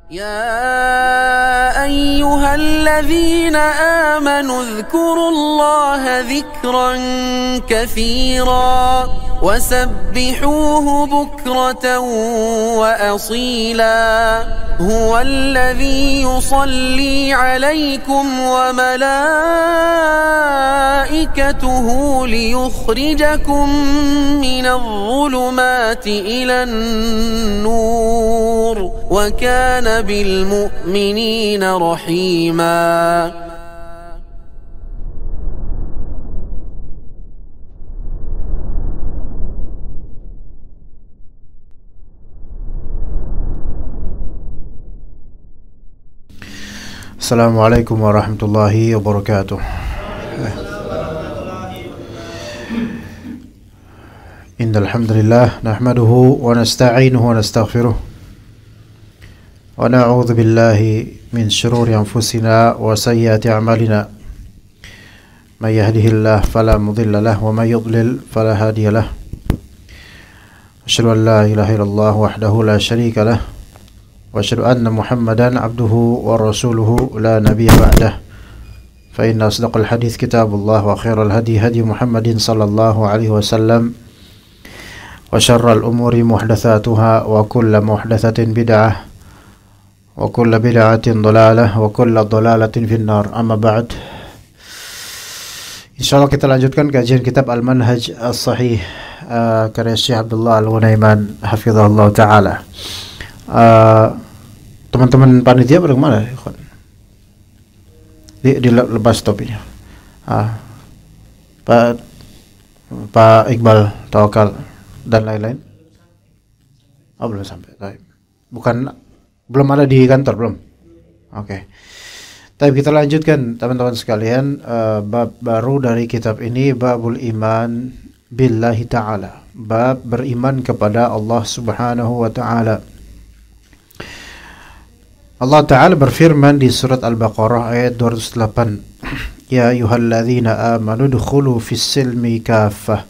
يا أيها الذين آمنوا اذكروا الله ذكرا كثيرا وسبحوه بكرة وأصيلا هو الذي يصلي عليكم وملائكته ليخرجكم من الظلمات إلى النور وكان بالمؤمنين رحيما. Assalamualaikum warahmatullahi wabarakatuh. Innal hamdalillah nahmaduhu wa nasta'inuhu wa nastaghfiruh wa na'udzu billahi min shururi anfusina wa sayyiati a'malina. May yahdihillahu fala mudilla lahu wa may yudlil fala hadiya lahu. Asyhadu an la ilaha illallah wahdahu la syarika lahu wa asyhadu anna Muhammadan abduhu wa rasuluhu la nabiyya ba'dah. Fa inna asdaqal hadits kitabullah wa khairal hadi hadi Muhammadin sallallahu alaihi wasallam wa syarral umuri muhdatsatuha wa kullu muhdatsatin bid'ah wa kullu bid'atin dhalalah wa kullu dhalalatin finnar. Amma ba'd. Insyaallah kita lanjutkan kajian kitab Al-Manhaj As-Sahih karya Syekh Abdullah Al-Ghunaiman hafizahullah taala. Teman-teman panitia pada kemana? Dilepas topinya. Pak Iqbal, Tawakal dan lain-lain. Belum sampai. Bukan, belum ada di kantor belum. Oke. Tapi kita lanjutkan teman-teman sekalian, bab baru dari kitab ini, babul iman billahi ta'ala, bab beriman kepada Allah Subhanahu wa ta'ala. Allah Ta'ala berfirman di surat Al-Baqarah ayat 208, Ya ayyuhalladzina amanu dukhulu fis silmi kaffah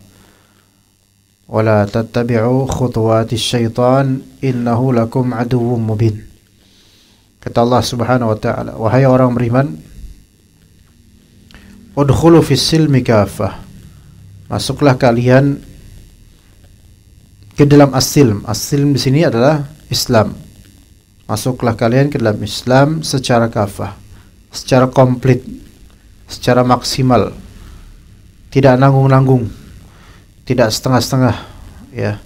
wa la tattabi'u khutuwatis syaitan innahu lakum aduwwum mubin. Kata Allah Subhanahu wa Ta'ala, wahai orang beriman, udkhulu fis silmi kaffah, masuklah kalian ke dalam as-silm. As-silm di sini adalah Islam. Masuklah kalian ke dalam Islam secara kafah, secara komplit, secara maksimal, tidak nanggung-nanggung, tidak setengah-setengah, ya.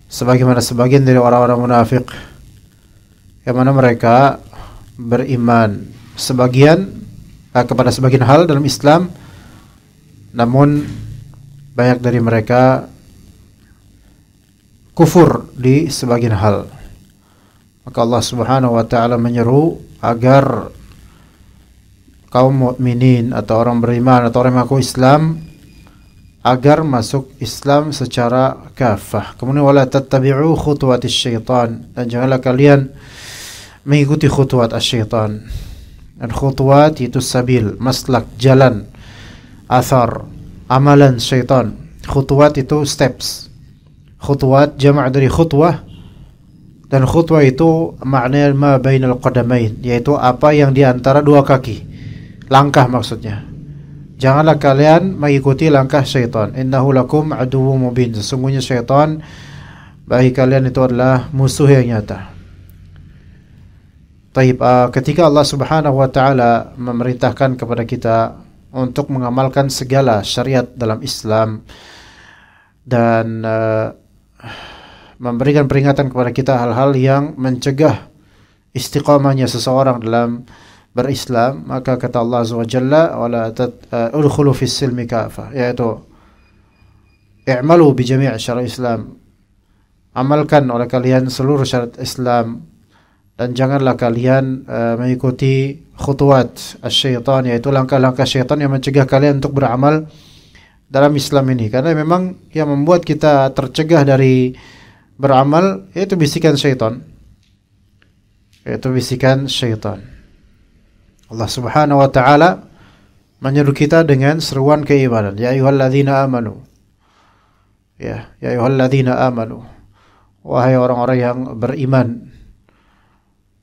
Sebagaimana sebagian dari orang-orang munafik, yang mana mereka beriman kepada sebagian hal dalam Islam, namun banyak dari mereka kufur di sebagian hal. Maka Allah Subhanahu wa ta'ala menyeru agar kaum mukminin atau orang beriman atau orang yang mengaku Islam agar masuk Islam secara kafah. Kemudian wala tattabi'u khutuwatis syaitan, dan janganlah kalian mengikuti khutuwat asy-syaitan. Dan khutuwat itu sabil, maslak, jalan, athar, amalan syaitan. Khutuwat itu steps. Khutuwat jama' dari khutwah, dan khutwah itu maknanya ma bainal qadamain, yaitu apa yang di antara dua kaki, langkah maksudnya. Janganlah kalian mengikuti langkah syaitan. Innahu lakum aduwwum mubin, sesungguhnya syaitan bagi kalian itu adalah musuh yang nyata. Ketika Allah Subhanahu wa ta'ala memerintahkan kepada kita untuk mengamalkan segala syariat dalam Islam dan memberikan peringatan kepada kita hal-hal yang mencegah istiqamahnya seseorang dalam berislam, maka kata Allah Azza wa Jalla, wala udkhulu fis silmi kafah, yaitu i'malu bi jami' syar'i Islam, amalkan oleh kalian seluruh syariat Islam, dan janganlah kalian mengikuti khutuwat asy-syaitan, yaitu langkah-langkah syaitan yang mencegah kalian untuk beramal dalam Islam ini. Karena memang yang membuat kita tercegah dari beramal yaitu bisikan syaitan. Allah Subhanahu wa ta'ala menyeru kita dengan seruan keimanan, ya ayyuhalladzina amanu. Ya ayyuhalladzina amanu, wahai orang-orang yang beriman.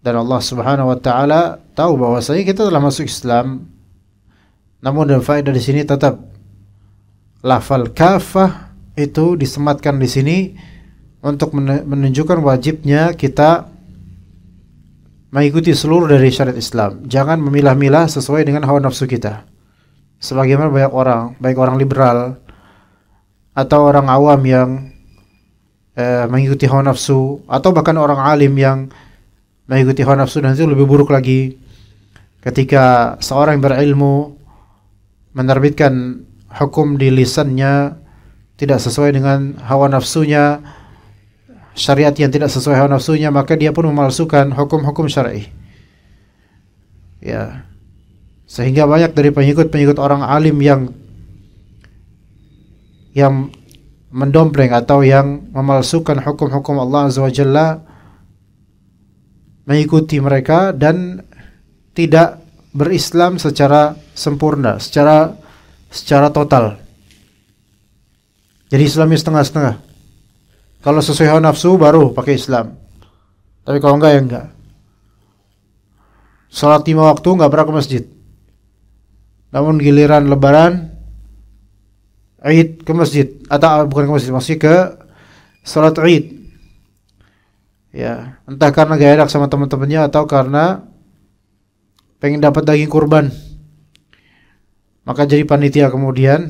Dan Allah Subhanahu wa taala tahu bahwasanya kita telah masuk Islam. Namun dan faedah di sini tetap lafal kafah itu disematkan di sini untuk menunjukkan wajibnya kita mengikuti seluruh dari syariat Islam. Jangan memilah-milah sesuai dengan hawa nafsu kita. Sebagaimana banyak orang, baik orang liberal atau orang awam yang mengikuti hawa nafsu, atau bahkan orang alim yang mengikuti hawa nafsu, dan itu lebih buruk lagi ketika seorang yang berilmu menerbitkan hukum di lisannya tidak sesuai dengan hawa nafsunya, syariat yang tidak sesuai hawa nafsunya, maka dia pun memalsukan hukum-hukum syar'i. Ya. Sehingga banyak dari pengikut-pengikut orang alim yang mendompleng atau yang memalsukan hukum-hukum Allah Azza wa Jalla mengikuti mereka dan tidak berislam secara sempurna, secara total. Jadi Islamnya setengah-setengah. Kalau sesuai hawa nafsu baru pakai Islam. Tapi kalau enggak ya enggak. Salat 5 waktu enggak pernah ke masjid. Namun giliran lebaran, Id ke masjid, atau bukan ke masjid, masih ke salat Id. Ya, entah karena gak enak sama teman-temannya atau karena pengen dapat daging kurban, maka jadi panitia kemudian.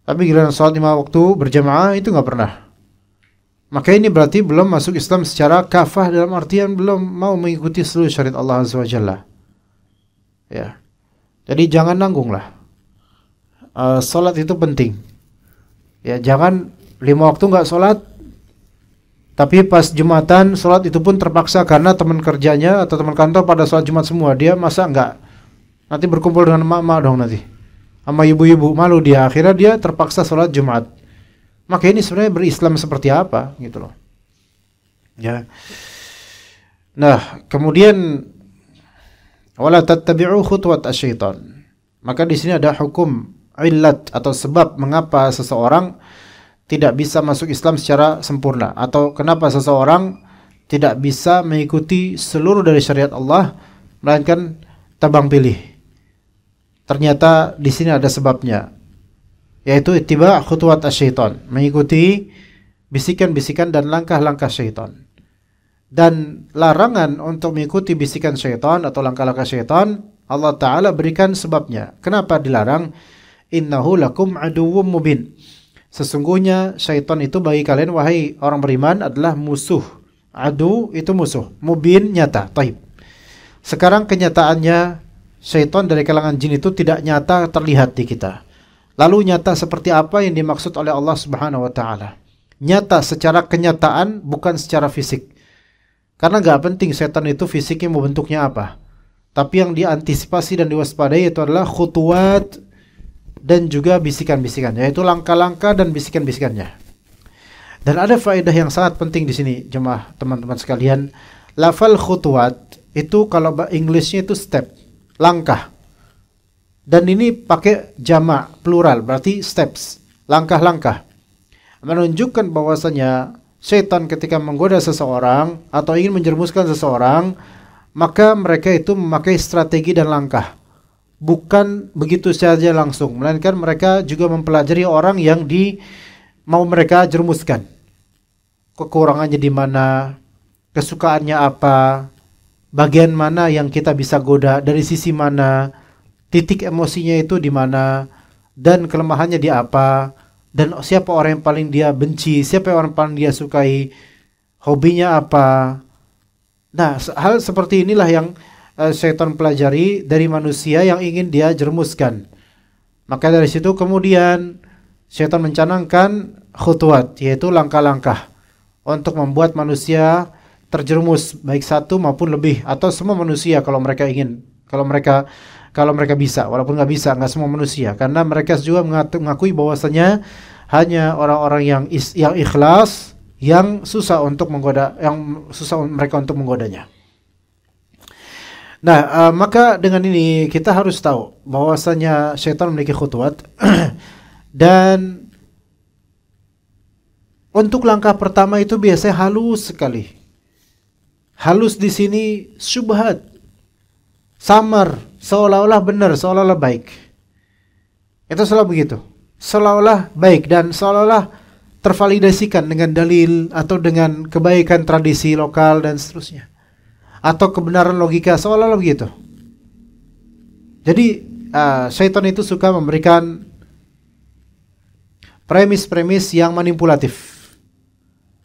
Tapi giliran salat 5 waktu berjamaah itu nggak pernah. Maka ini berarti belum masuk Islam secara kafah, dalam artian belum mau mengikuti seluruh syariat Allah Azza wa Jalla. Ya, jadi jangan nanggung lah. Salat itu penting. Ya, jangan 5 waktu nggak salat, tapi pas Jumatan salat itu pun terpaksa karena teman kerjanya atau teman kantor pada salat Jumat semua. Dia masa enggak? Nanti berkumpul dengan emak-emak dong nanti. Sama ibu-ibu, malu dia. Akhirnya dia terpaksa salat Jumat. Maka ini sebenarnya berislam seperti apa gitu loh. Ya. Nah, kemudian wala tattabi'u khutuwat asyaitan. Maka di sini ada hukum illat atau sebab mengapa seseorang tidak bisa masuk Islam secara sempurna, atau kenapa seseorang tidak bisa mengikuti seluruh dari syariat Allah melainkan tabang pilih. Ternyata di sini ada sebabnya, yaitu ittiba' khutuwat asyaitan, mengikuti bisikan-bisikan dan langkah-langkah syaitan. Dan larangan untuk mengikuti bisikan syaitan atau langkah-langkah syaitan, Allah Ta'ala berikan sebabnya. Kenapa dilarang? Innahu lakum aduwwum mubin. Sesungguhnya syaitan itu bagi kalian wahai orang beriman adalah musuh. Adu itu musuh, mubin nyata. Taib. Sekarang kenyataannya syaitan dari kalangan jin itu tidak nyata terlihat di kita. Lalu nyata seperti apa yang dimaksud oleh Allah Subhanahu wa taala? Nyata secara kenyataan, bukan secara fisik. Karena enggak penting setan itu fisiknya mau bentuknya apa. Tapi yang diantisipasi dan diwaspadai itu adalah khutuwat dan juga bisikan-bisikan, yaitu langkah-langkah dan bisikan-bisikannya. Dan ada faedah yang sangat penting di sini, jemaah teman-teman sekalian. Lafal khutuwat itu kalau Englishnya itu step, langkah. Dan ini pakai jamak plural, berarti steps, langkah-langkah. Menunjukkan bahwasanya setan ketika menggoda seseorang atau ingin menjerumuskan seseorang, maka mereka itu memakai strategi dan langkah. Bukan begitu saja langsung, melainkan mereka juga mempelajari orang yang mau mereka jerumuskan. Kekurangannya di mana, kesukaannya apa, bagian mana yang kita bisa goda, dari sisi mana, titik emosinya itu di mana, dan kelemahannya di apa, dan siapa orang yang paling dia benci, siapa orang yang paling dia sukai, hobinya apa. Nah, hal seperti inilah yang syaitan pelajari dari manusia yang ingin dia jerumuskan. Maka dari situ kemudian syaitan mencanangkan khutuwat, yaitu langkah-langkah untuk membuat manusia terjerumus, baik satu maupun lebih, atau semua manusia kalau mereka ingin, kalau mereka bisa, walaupun nggak bisa, nggak semua manusia, karena mereka juga mengakui bahwasanya hanya orang-orang yang ikhlas yang susah untuk menggoda, yang susah mereka untuk menggodanya. Nah, maka dengan ini kita harus tahu bahwasanya syaitan memiliki khutuwat dan untuk langkah pertama itu biasanya halus sekali. halus di sini syubhat, samar, seolah-olah benar, seolah-olah baik. Itu selalu begitu, seolah-olah baik dan seolah-olah tervalidasikan dengan dalil atau dengan kebaikan tradisi lokal dan seterusnya, atau kebenaran logika, seolah-olah begitu. Jadi syaitan itu suka memberikan premis-premis yang manipulatif.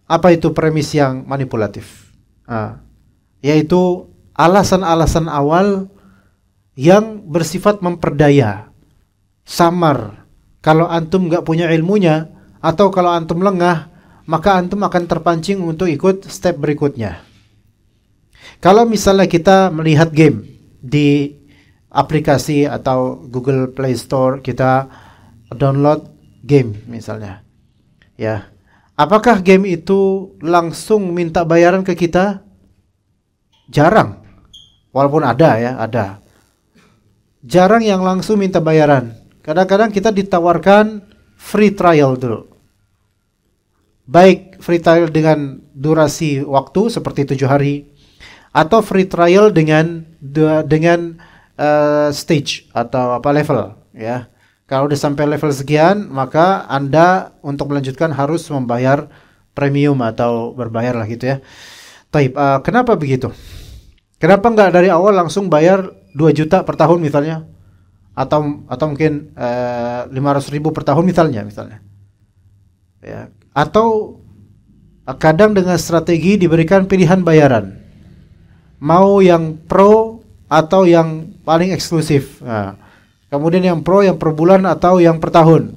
Apa itu premis yang manipulatif? Yaitu alasan-alasan awal yang bersifat memperdaya, samar. Kalau antum gak punya ilmunya, atau kalau antum lengah, maka antum akan terpancing untuk ikut step berikutnya. Kalau misalnya kita melihat game di aplikasi atau Google Play Store, kita download game misalnya, ya, apakah game itu langsung minta bayaran ke kita? Jarang, walaupun ada ya, ada. Jarang yang langsung minta bayaran. Kadang-kadang kita ditawarkan free trial dulu. Baik free trial dengan durasi waktu seperti 7 hari, atau free trial dengan stage atau apa level, ya. Kalau udah sampai level sekian, maka Anda untuk melanjutkan harus membayar premium atau berbayar lah gitu ya. Taib, kenapa begitu? Kenapa nggak dari awal langsung bayar 2 juta per tahun misalnya? Atau mungkin 500.000 per tahun misalnya. Ya. Atau kadang dengan strategi diberikan pilihan bayaran. Mau yang pro atau yang paling eksklusif. Nah, kemudian yang pro, yang per bulan atau yang per tahun.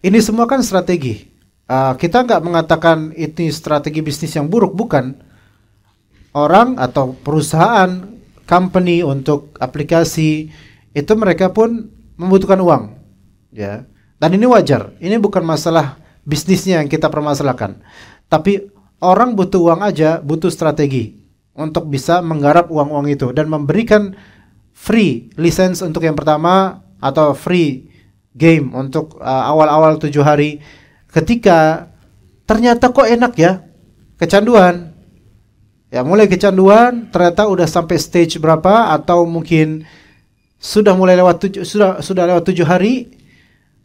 Ini semua kan strategi. Kita nggak mengatakan ini strategi bisnis yang buruk, bukan. Orang atau perusahaan, company untuk aplikasi itu mereka pun membutuhkan uang, ya. Dan ini wajar. Ini bukan masalah bisnisnya yang kita permasalahkan, tapi orang butuh uang aja, butuh strategi untuk bisa menggarap uang-uang itu dan memberikan free license untuk yang pertama atau free game untuk awal-awal 7 hari. Ketika ternyata kok enak ya, kecanduan. Ya, mulai kecanduan, ternyata udah sampai stage berapa atau mungkin sudah mulai lewat sudah lewat 7 hari,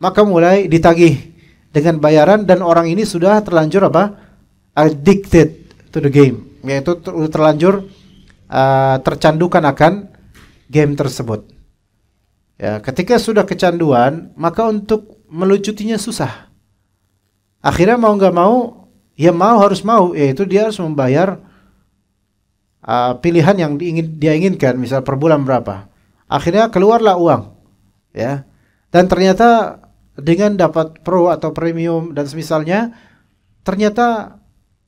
maka mulai ditagih dengan bayaran dan orang ini sudah terlanjur addicted to the game, yaitu terlanjur tercandukan akan game tersebut. Ya, ketika sudah kecanduan, maka untuk melujutinya susah. Akhirnya mau nggak mau, ya harus mau, yaitu dia harus membayar pilihan yang dia inginkan, misal per bulan berapa. Akhirnya keluarlah uang, ya. Dan ternyata dengan dapat pro atau premium dan semisalnya, ternyata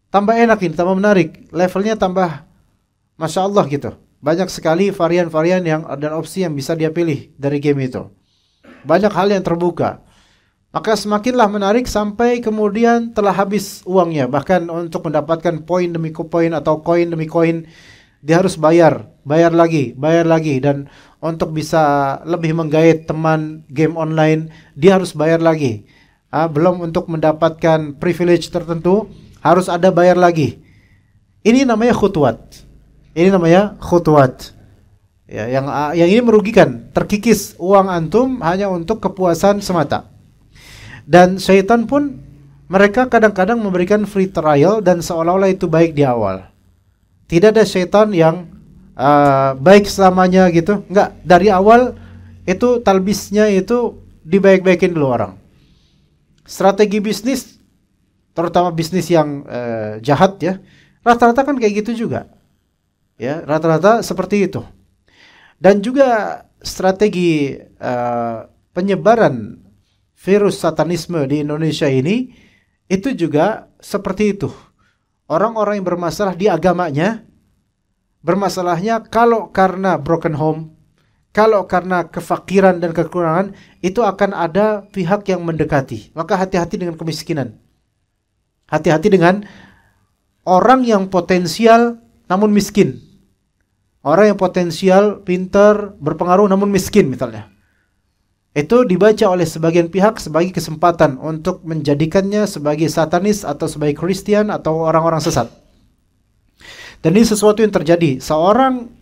tambah enak ini, tambah menarik, levelnya tambah, masya Allah gitu. Banyak sekali varian-varian dan opsi yang bisa dia pilih dari game itu. Banyak hal yang terbuka. Maka semakinlah menarik sampai kemudian telah habis uangnya. Bahkan untuk mendapatkan poin demi poin atau koin demi koin, dia harus bayar lagi. Dan untuk bisa lebih menggait teman game online, dia harus bayar lagi. Belum untuk mendapatkan privilege tertentu, harus ada bayar lagi. Ini namanya khutwat. Ya, yang ini merugikan, terkikis uang antum hanya untuk kepuasan semata. Dan syaitan pun mereka kadang-kadang memberikan free trial dan seolah-olah itu baik di awal. Tidak ada syaitan yang baik selamanya gitu. Enggak, dari awal itu talbisnya itu dibaik-baikin dulu orang. Strategi bisnis, terutama bisnis yang jahat ya, rata-rata kan kayak gitu juga. Ya, rata-rata seperti itu. Dan juga strategi penyebaran virus satanisme di Indonesia ini itu juga seperti itu. Orang-orang yang bermasalah di agamanya, bermasalahnya kalau karena broken home, kalau karena kefakiran dan kekurangan, itu akan ada pihak yang mendekati. Maka hati-hati dengan kemiskinan. Hati-hati dengan orang yang potensial namun miskin. Orang yang potensial, pintar, berpengaruh namun miskin misalnya. Itu dibaca oleh sebagian pihak sebagai kesempatan untuk menjadikannya sebagai satanis atau sebagai Kristen atau orang-orang sesat. Dan ini sesuatu yang terjadi. Seorang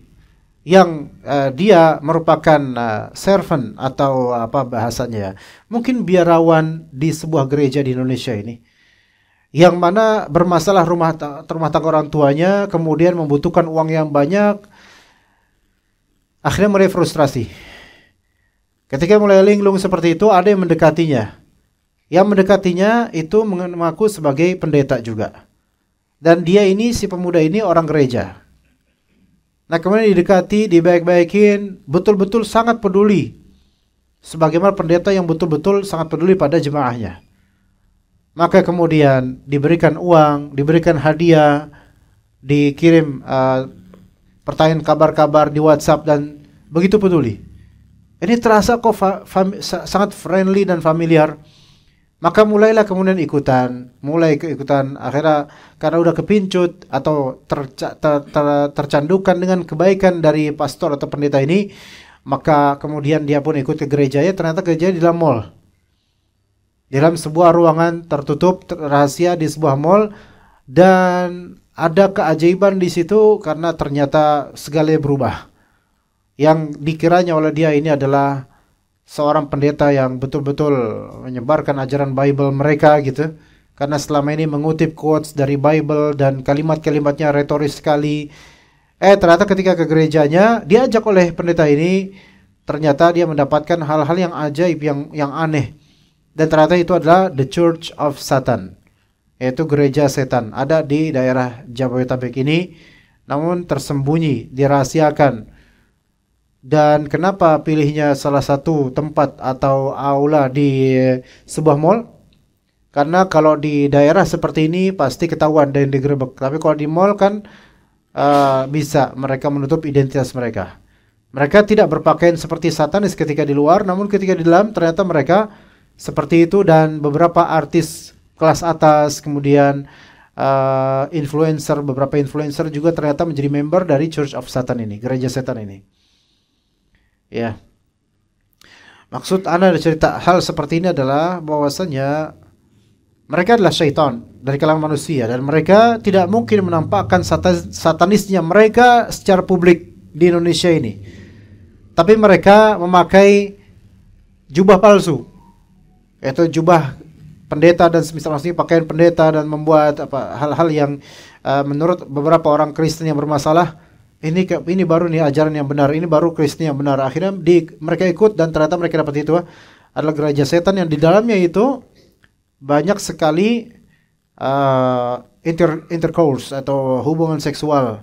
yang dia merupakan servant atau apa bahasanya, mungkin biarawan di sebuah gereja di Indonesia ini, yang mana bermasalah rumah tangga orang tuanya, kemudian membutuhkan uang yang banyak, akhirnya mulai frustasi. Ketika mulai linglung seperti itu, ada yang mendekatinya. Yang mendekatinya itu mengaku sebagai pendeta juga. Dan dia ini, si pemuda ini orang gereja. Nah, kemudian didekati, dibaik-baikin, betul-betul sangat peduli. Sebagaimana pendeta yang betul-betul sangat peduli pada jemaahnya. Maka kemudian diberikan uang, diberikan hadiah, dikirim pertanyaan kabar-kabar di WhatsApp, dan begitu peduli. Ini terasa kok sangat friendly dan familiar. Maka mulailah kemudian mulai ikutan. Akhirnya karena udah kepincut atau tercandukan dengan kebaikan dari pastor atau pendeta ini, maka kemudian dia pun ikut ke gerejanya. Ternyata gerejanya di dalam mall, di dalam sebuah ruangan tertutup rahasia di sebuah mall, dan ada keajaiban di situ karena ternyata segalanya berubah. Yang dikiranya oleh dia ini adalah seorang pendeta yang betul-betul menyebarkan ajaran Bible mereka gitu. Karena selama ini mengutip quotes dari Bible dan kalimat-kalimatnya retoris sekali. Ternyata ketika ke gerejanya, diajak oleh pendeta ini, ternyata dia mendapatkan hal-hal yang ajaib, yang aneh. Dan ternyata itu adalah The Church of Satan, yaitu gereja setan. Ada di daerah Jabodetabek ini, namun tersembunyi, dirahasiakan. Dan kenapa pilihnya salah satu tempat atau aula di sebuah mall? Karena kalau di daerah seperti ini pasti ketahuan dan digerebek. Tapi kalau di mall kan bisa mereka menutup identitas mereka. Mereka tidak berpakaian seperti satanis ketika di luar, namun ketika di dalam ternyata mereka seperti itu. Dan beberapa artis kelas atas, kemudian beberapa influencer juga ternyata menjadi member dari Church of Satan ini, gereja setan ini. Ya, maksud Anda cerita hal seperti ini adalah bahwasanya mereka adalah syaitan dari kalangan manusia, dan mereka tidak mungkin menampakkan satanisnya mereka secara publik di Indonesia ini. Tapi mereka memakai jubah palsu, yaitu jubah pendeta dan semisal-misalnya pakaian pendeta, dan membuat hal-hal yang menurut beberapa orang Kristen yang bermasalah, ini baru nih ajaran yang benar, ini baru Kristen yang benar. Akhirnya mereka ikut, dan ternyata mereka dapat itu adalah gereja setan yang di dalamnya itu banyak sekali intercourse atau hubungan seksual,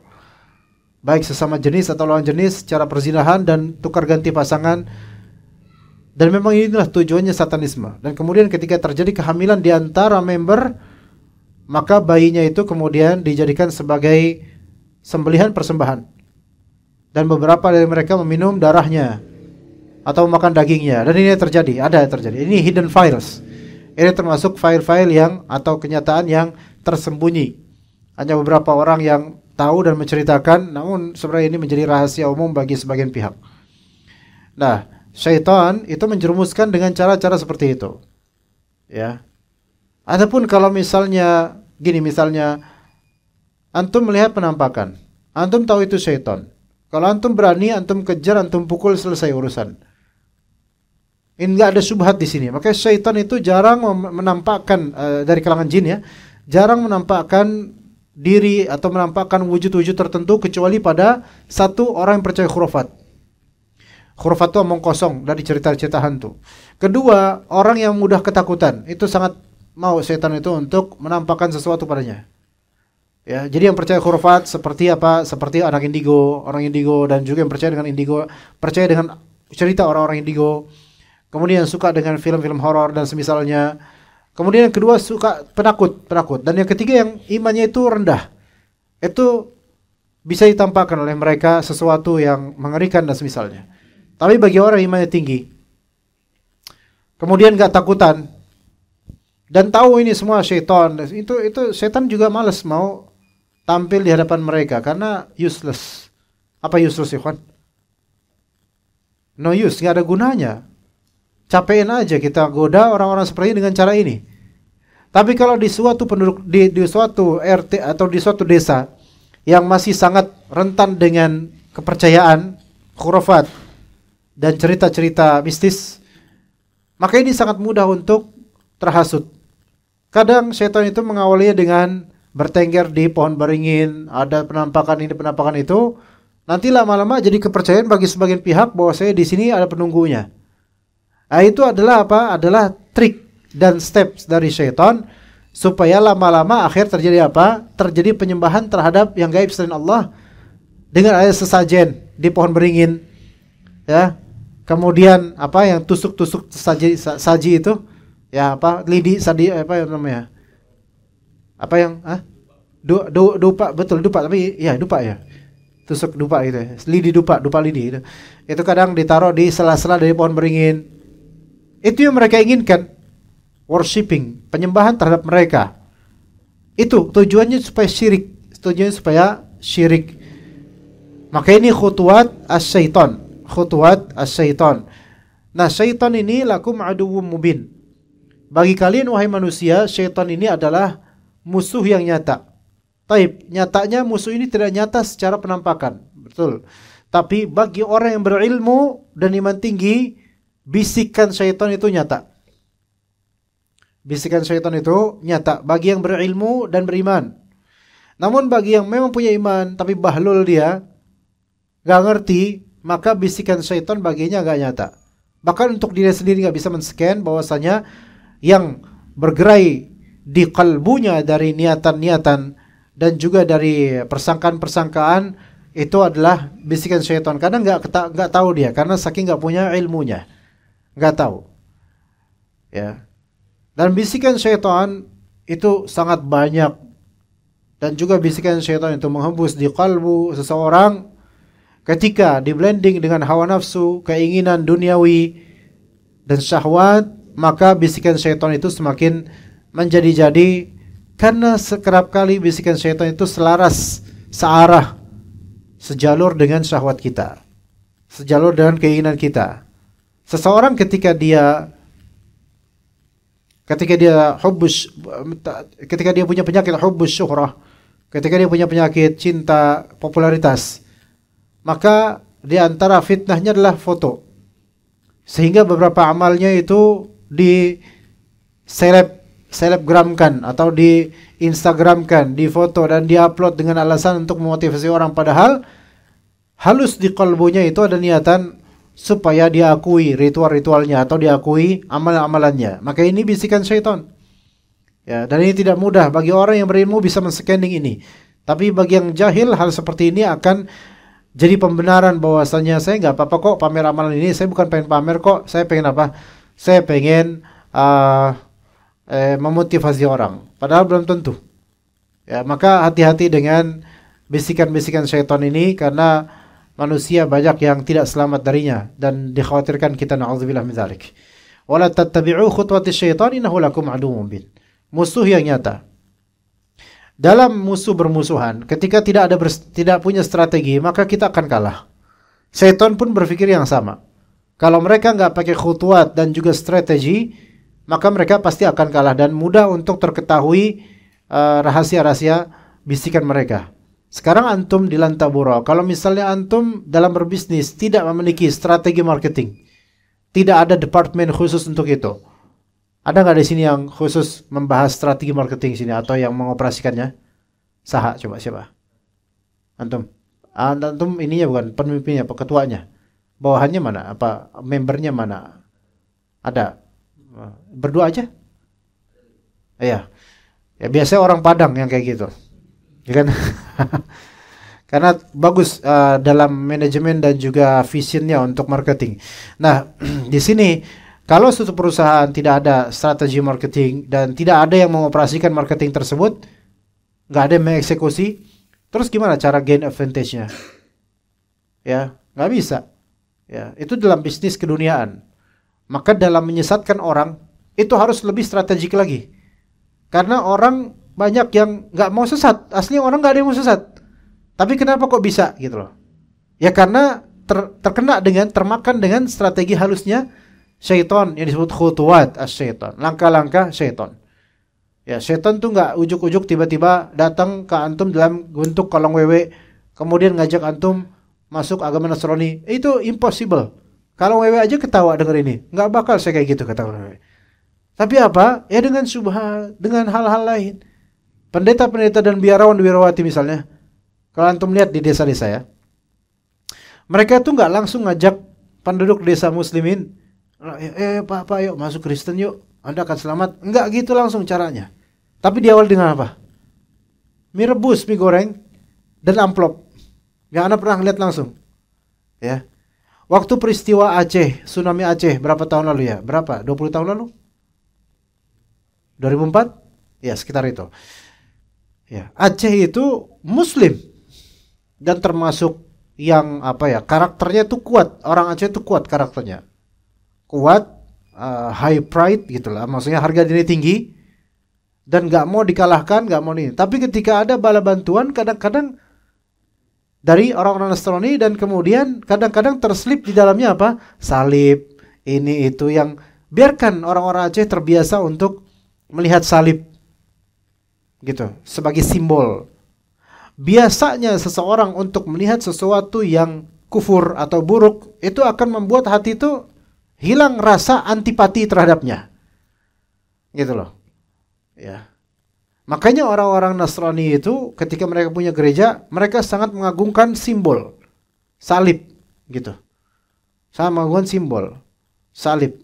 baik sesama jenis atau lawan jenis, secara perzinahan dan tukar ganti pasangan. Dan memang inilah tujuannya satanisme. Dan kemudian ketika terjadi kehamilan di antara member, maka bayinya itu kemudian dijadikan sebagai sembelihan persembahan, dan beberapa dari mereka meminum darahnya atau makan dagingnya. Dan ini ada terjadi. Ini hidden files. Ini termasuk file-file yang atau kenyataan yang tersembunyi. Hanya beberapa orang yang tahu dan menceritakan, namun sebenarnya ini menjadi rahasia umum bagi sebagian pihak. Nah, syaitan itu menjerumuskan dengan cara-cara seperti itu. Ya. Adapun kalau misalnya gini, misalnya antum melihat penampakan, antum tahu itu syaitan. Kalau antum berani, antum kejar, antum pukul, selesai urusan. Ini enggak ada syubhat di sini. Makanya syaitan itu jarang menampakkan dari kalangan jin ya, jarang menampakkan diri atau menampakkan wujud-wujud tertentu kecuali pada satu orang yang percaya khurafat. Khurafat itu omong kosong dari cerita-cerita hantu. Kedua, orang yang mudah ketakutan, itu sangat mau setan itu untuk menampakkan sesuatu padanya. Ya, jadi yang percaya khurafat seperti apa? Seperti anak indigo, orang indigo, dan juga yang percaya dengan indigo, percaya dengan cerita orang-orang indigo. Kemudian suka dengan film-film horor dan semisalnya. Kemudian yang kedua suka penakut. Dan yang ketiga yang imannya itu rendah. Itu bisa ditampakkan oleh mereka sesuatu yang mengerikan dan semisalnya. Tapi bagi orang yang imannya tinggi, kemudian gak takutan dan tahu ini semua syaitan, itu syaitan juga malas mau tampil di hadapan mereka karena useless. Apa useless, ikhwan? No use, nggak ada gunanya. Capein aja kita goda orang-orang seperti ini dengan cara ini. Tapi kalau di suatu penduduk di suatu RT atau di suatu desa yang masih sangat rentan dengan kepercayaan, khurafat, dan cerita-cerita mistis, maka ini sangat mudah untuk terhasut. Kadang setan itu mengawalinya dengan bertengger di pohon beringin, ada penampakan ini, penampakan itu. Nanti lama-lama jadi kepercayaan bagi sebagian pihak bahwa saya di sini ada penunggunya. Nah, itu adalah apa? Adalah trik dan steps dari syaitan supaya lama-lama akhir terjadi apa? Terjadi penyembahan terhadap yang gaib selain Allah dengan ada sesajen di pohon beringin, ya. Kemudian apa yang tusuk-tusuk saji itu, ya apa? Lidi sadi apa yang namanya? Apa yang dupa, betul dupa, tapi ya dupa ya. Tusuk dupa gitu ya. Lidi dupa lidi itu. Itu kadang ditaruh di sela-sela dari pohon beringin. Itu yang mereka inginkan. Worshipping, penyembahan terhadap mereka. Itu tujuannya supaya syirik. Tujuannya supaya syirik. Maka ini khutuwat as-syaitan. Khutuwat as-syaitan. Nah, syaitan ini lakum aduwwum mubin. Bagi kalian wahai manusia, syaitan ini adalah musuh yang nyata. Taib, nyatanya musuh ini tidak nyata secara penampakan. Betul. Tapi bagi orang yang berilmu dan iman tinggi, bisikan syaitan itu nyata. Bisikan syaitan itu nyata bagi yang berilmu dan beriman. Namun bagi yang memang punya iman tapi bahlul dia, gak ngerti, maka bisikan syaitan baginya gak nyata. Bahkan untuk diri sendiri gak bisa men-scan bahwasanya yang bergerai di kalbunya dari niatan-niatan dan juga dari persangkaan-persangkaan itu adalah bisikan syaitan. Karena gak tahu dia, karena saking gak punya ilmunya, gak tahu. Ya. Dan bisikan syaitan itu sangat banyak. Dan juga bisikan syaitan itu menghembus di kalbu seseorang ketika di-blending dengan hawa nafsu, keinginan duniawi dan syahwat, maka bisikan syaitan itu semakin menjadi-jadi karena sekerap kali bisikan syaitan itu selaras, searah, sejalur dengan syahwat kita, sejalur dengan keinginan kita. Seseorang ketika dia punya penyakit hubbus syuhrah, ketika dia punya penyakit cinta popularitas, maka di antara fitnahnya adalah foto. Sehingga beberapa amalnya itu di selebgramkan atau di instagramkan, di foto dan diupload dengan alasan untuk memotivasi orang, padahal halus di kalbunya itu ada niatan supaya diakui ritual-ritualnya atau diakui amalan-amalannya. Maka ini bisikan syaitan. Ya, dan ini tidak mudah bagi orang yang berilmu bisa men-scanning ini. Tapi bagi yang jahil, hal seperti ini akan jadi pembenaran bahwasanya saya nggak apa-apa kok pamer amalan ini. Saya bukan pengen pamer kok. Saya pengen apa? Saya pengen memotivasi orang. Padahal belum tentu. Ya, maka hati-hati dengan bisikan-bisikan syaitan ini karena manusia banyak yang tidak selamat darinya dan dikhawatirkan kita, na'udzubillah min dzalik. Wala tattabi'u khutuwatis syaitan innahu lakum aduwwun mubin. Musuh yang nyata. Dalam musuh bermusuhan, ketika tidak punya strategi, maka kita akan kalah. Syaitan pun berpikir yang sama. Kalau mereka nggak pakai khutuwat dan juga strategi, maka mereka pasti akan kalah dan mudah untuk terketahui rahasia-rahasia bisikan mereka. Sekarang antum di Lantabura, kalau misalnya antum dalam berbisnis tidak memiliki strategi marketing, tidak ada departemen khusus untuk itu. Ada nggak di sini yang khusus membahas strategi marketing sini atau yang mengoperasikannya? Saha, coba siapa? Antum. Antum ininya bukan pemimpinnya, ketuanya. Bawahannya mana? Apa membernya mana? Ada. Berdua aja? Iya. Ya biasanya orang Padang yang kayak gitu. Ya kan? Karena bagus dalam manajemen dan juga visionnya untuk marketing. Nah, di sini kalau suatu perusahaan tidak ada strategi marketing dan tidak ada yang mengoperasikan marketing tersebut, nggak ada yang mengeksekusi, terus gimana cara gain advantage-nya? Ya, nggak bisa. Ya, itu dalam bisnis keduniaan. Maka dalam menyesatkan orang itu harus lebih strategik lagi. Karena orang banyak yang nggak mau sesat. Aslinya orang nggak ada yang mau sesat. Tapi kenapa kok bisa gitu loh? Ya karena termakan dengan strategi halusnya syaitan yang disebut khutuwat as-syaitan, langkah-langkah syaitan. Ya, setan tuh nggak ujuk-ujuk tiba-tiba datang ke antum dalam bentuk kolong wewe, kemudian ngajak antum masuk agama Nasrani. Itu impossible. Kalau wewe aja ketawa denger ini, nggak bakal saya kayak gitu kata wewe. Tapi apa? Ya dengan syubhat, dengan hal-hal lain. Pendeta-pendeta dan biarawan-biarawati misalnya, kalau antum lihat di desa-desa ya, mereka tuh nggak langsung ngajak penduduk desa muslimin, Pak, yuk masuk Kristen yuk, Anda akan selamat. Enggak gitu langsung caranya. Tapi diawali dengan apa? Mie rebus, mie goreng, dan amplop. Yang Anda pernah lihat langsung. Ya. Waktu peristiwa Aceh, tsunami Aceh, berapa tahun lalu ya? Berapa? 20 tahun lalu? 2004? Ya, sekitar itu. Ya, Aceh itu Muslim. Dan termasuk yang apa ya? Karakternya itu kuat. Orang Aceh itu kuat karakternya. Kuat, high pride gitulah. Maksudnya harga diri tinggi. Dan gak mau dikalahkan, gak mau ini. Tapi ketika ada bala bantuan, kadang-kadang dari orang-orang Nasrani, dan kemudian kadang-kadang terselip di dalamnya apa? Salib, ini itu yang biarkan orang-orang Aceh terbiasa untuk melihat salib, gitu, sebagai simbol. Biasanya seseorang untuk melihat sesuatu yang kufur atau buruk, itu akan membuat hati itu hilang rasa antipati terhadapnya, gitu loh. Ya. Makanya orang-orang Nasrani itu ketika mereka punya gereja, mereka sangat mengagungkan simbol salib, gitu. Sangat mengagungkan simbol salib.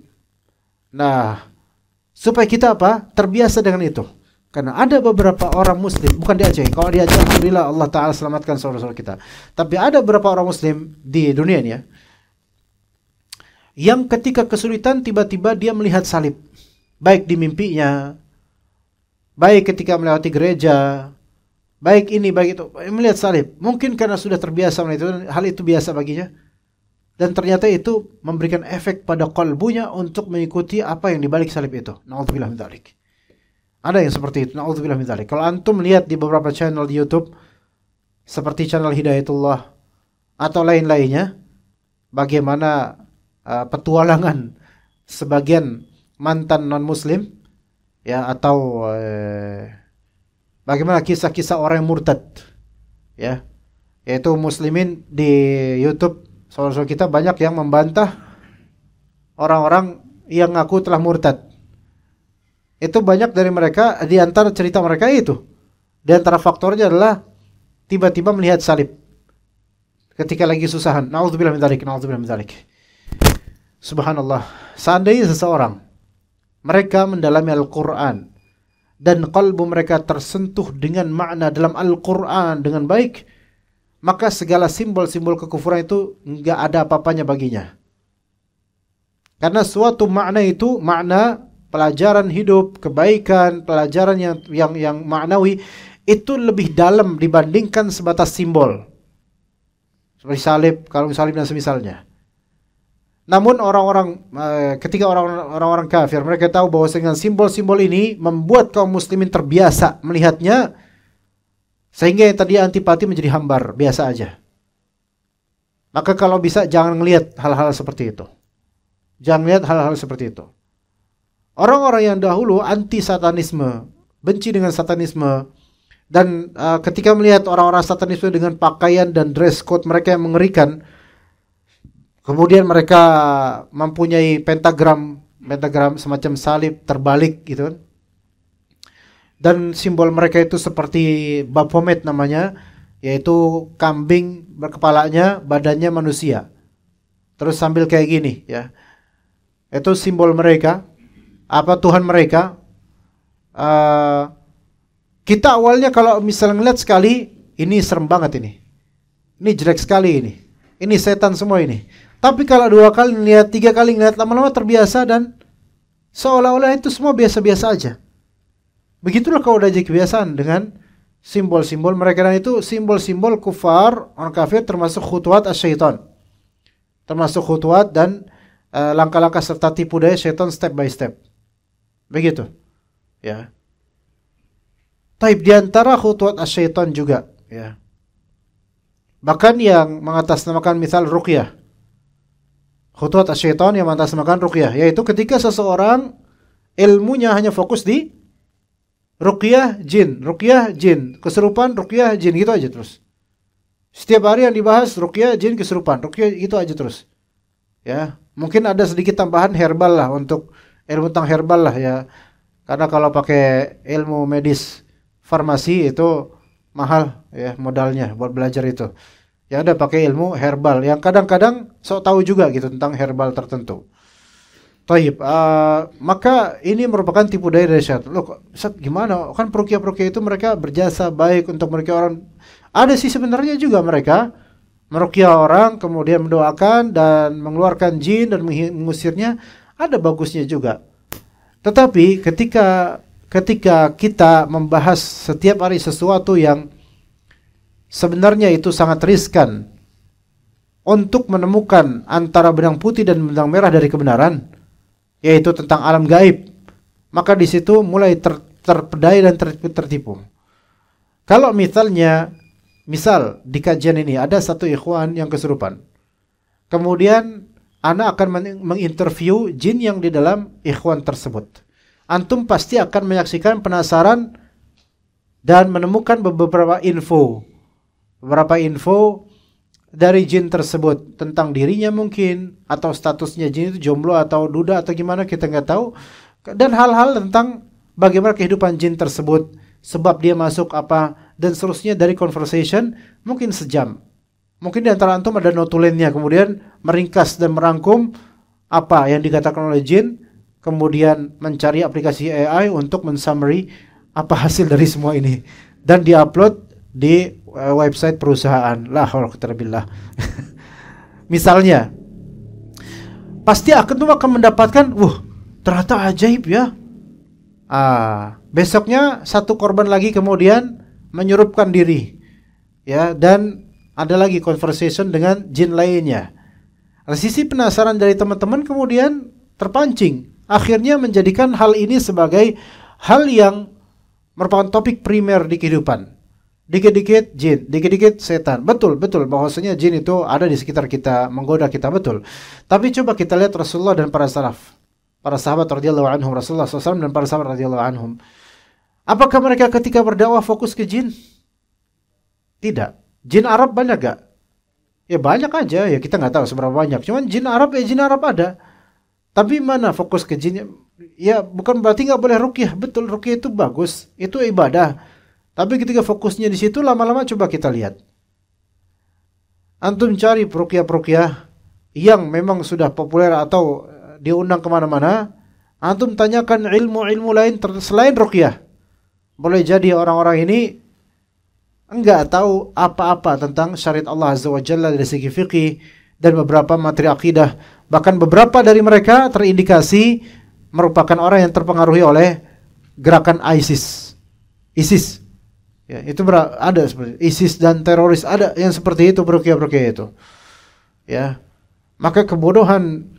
Nah, supaya kita apa? Terbiasa dengan itu. Karena ada beberapa orang muslim, bukan di Aceh. Kalau di Aceh alhamdulillah Allah Ta'ala selamatkan saudara-saudara kita. Tapi ada beberapa orang muslim di dunia ini ya, yang ketika kesulitan tiba-tiba dia melihat salib. Baik di mimpinya, baik ketika melewati gereja, baik ini, baik itu, melihat salib. Mungkin karena sudah terbiasa melihat itu, hal itu biasa baginya. Dan ternyata itu memberikan efek pada qalbunya untuk mengikuti apa yang dibalik salib itu. Na'udzubillah min dzalik. Ada yang seperti itu. Na'udzubillah min dzalik. Kalau antum lihat di beberapa channel di YouTube, seperti channel Hidayatullah atau lain-lainnya, bagaimana petualangan sebagian mantan non-muslim, ya, atau bagaimana kisah-kisah orang yang murtad, ya, yaitu muslimin di YouTube. Saudara-saudara kita banyak yang membantah orang-orang yang ngaku telah murtad. Itu banyak dari mereka, di antara cerita mereka itu, di antara faktornya adalah tiba-tiba melihat salib ketika lagi susahan. Na'udzubillah min dzalik, na'udzubillah min dzalik. Subhanallah. Seandainya seseorang mereka mendalami Al-Quran dan qalbu mereka tersentuh dengan makna dalam Al-Quran dengan baik, maka segala simbol-simbol kekufuran itu enggak ada apa-apanya baginya. Karena suatu makna itu makna pelajaran hidup, kebaikan, pelajaran yang maknawi itu lebih dalam dibandingkan sebatas simbol. Seperti salib, kalau salib dan semisalnya. Namun ketika orang-orang kafir, mereka tahu bahwa dengan simbol-simbol ini membuat kaum muslimin terbiasa melihatnya, sehingga yang tadi antipati menjadi hambar, biasa aja. Maka kalau bisa jangan melihat hal-hal seperti itu. Jangan lihat hal-hal seperti itu. Orang-orang yang dahulu anti satanisme, benci dengan satanisme, dan ketika melihat orang-orang satanisme dengan pakaian dan dress code mereka yang mengerikan, kemudian mereka mempunyai pentagram semacam salib terbalik gitu kan. Dan simbol mereka itu seperti Baphomet namanya, yaitu kambing berkepalanya, badannya manusia. Terus sambil kayak gini ya. Itu simbol mereka, apa Tuhan mereka. Kita awalnya kalau misalnya ngeliat sekali, ini serem banget ini. Ini jelek sekali ini. Ini setan semua ini. Tapi kalau 2 kali ngeliat, 3 kali ngeliat, lama-lama terbiasa dan seolah-olah itu semua biasa-biasa aja. Begitulah kalau udah jadi kebiasaan dengan simbol-simbol mereka, dan itu simbol-simbol kufar, orang kafir, termasuk khutuwat as-syaitan. Termasuk khutuwat dan langkah-langkah serta tipu daya syaitan step by step. Begitu. Ya. Taib di antara khutuwat as-syaitan juga, ya. Bahkan yang mengatasnamakan misal ruqyah. Khutuwat as-syaitan yang mengatasnamakan ruqyah, yaitu ketika seseorang ilmunya hanya fokus di ruqyah jin, kesurupan, ruqyah jin, gitu aja terus. Setiap hari yang dibahas ruqyah jin, kesurupan, ruqyah, gitu aja terus. Ya, mungkin ada sedikit tambahan herbal lah, untuk ilmu tentang herbal lah ya. Karena kalau pakai ilmu medis farmasi itu mahal ya modalnya buat belajar itu. Ya ada pakai ilmu herbal yang kadang-kadang sok tahu juga gitu tentang herbal tertentu. Taib, maka ini merupakan tipu daya dari syaitan. Loh, Ustaz, gimana? Kan peruqyah-peruqyah itu mereka berjasa baik untuk mereka orang. Ada sih sebenarnya juga mereka meruqyah orang, kemudian mendoakan dan mengeluarkan jin dan mengusirnya. Ada bagusnya juga. Tetapi ketika kita membahas setiap hari sesuatu yang sebenarnya itu sangat riskan untuk menemukan antara benang putih dan benang merah dari kebenaran, yaitu tentang alam gaib, maka di situ mulai terpedaya dan tertipu. Kalau misal di kajian ini ada satu ikhwan yang kesurupan, kemudian ana akan menginterview jin yang di dalam ikhwan tersebut. Antum pasti akan menyaksikan, penasaran dan menemukan beberapa info dari jin tersebut tentang dirinya mungkin, atau statusnya jin itu jomblo atau duda atau gimana, kita nggak tahu, dan hal-hal tentang bagaimana kehidupan jin tersebut, sebab dia masuk apa dan seterusnya. Dari conversation mungkin sejam, mungkin di antara antum ada notulennya, kemudian meringkas dan merangkum apa yang dikatakan oleh jin, kemudian mencari aplikasi AI untuk mensummary apa hasil dari semua ini dan diupload di website perusahaan. La haula wala quwwata illa billah. Misalnya, pasti akan mendapatkan, ternyata ajaib ya. Besoknya satu korban lagi kemudian menyerupkan diri, ya, dan ada lagi conversation dengan jin lainnya. Sisi penasaran dari teman-teman kemudian terpancing, akhirnya menjadikan hal ini sebagai hal yang merupakan topik primer di kehidupan. Dikit-dikit jin, dikit-dikit setan. Betul bahwasanya jin itu ada di sekitar kita, menggoda kita, betul. Tapi coba kita lihat Rasulullah dan para salaf, para sahabat radhiyallahu anhum, Rasulullah SAW dan para sahabat radhiyallahu anhum. Apakah mereka ketika berdakwah fokus ke jin? Tidak. Jin Arab banyak gak? Ya banyak aja, ya kita nggak tahu seberapa banyak. Cuman jin Arab ada. Tapi mana fokus ke jin? Ya bukan berarti nggak boleh ruqyah. Betul, ruqyah itu bagus, itu ibadah. Tapi ketika fokusnya di situ, lama-lama coba kita lihat. Antum cari peruqyah-peruqyah yang memang sudah populer atau diundang kemana-mana. Antum tanyakan ilmu-ilmu lain selain ruqyah. Boleh jadi orang-orang ini enggak tahu apa-apa tentang syariat Allah Azza wa Jalla dari segi fikih dan beberapa materi akidah. Bahkan beberapa dari mereka terindikasi merupakan orang yang terpengaruhi oleh gerakan ISIS. Ya, itu ada seperti ISIS dan teroris, ada yang seperti itu, peruqyah-peruqyah itu. Ya. Maka kebodohan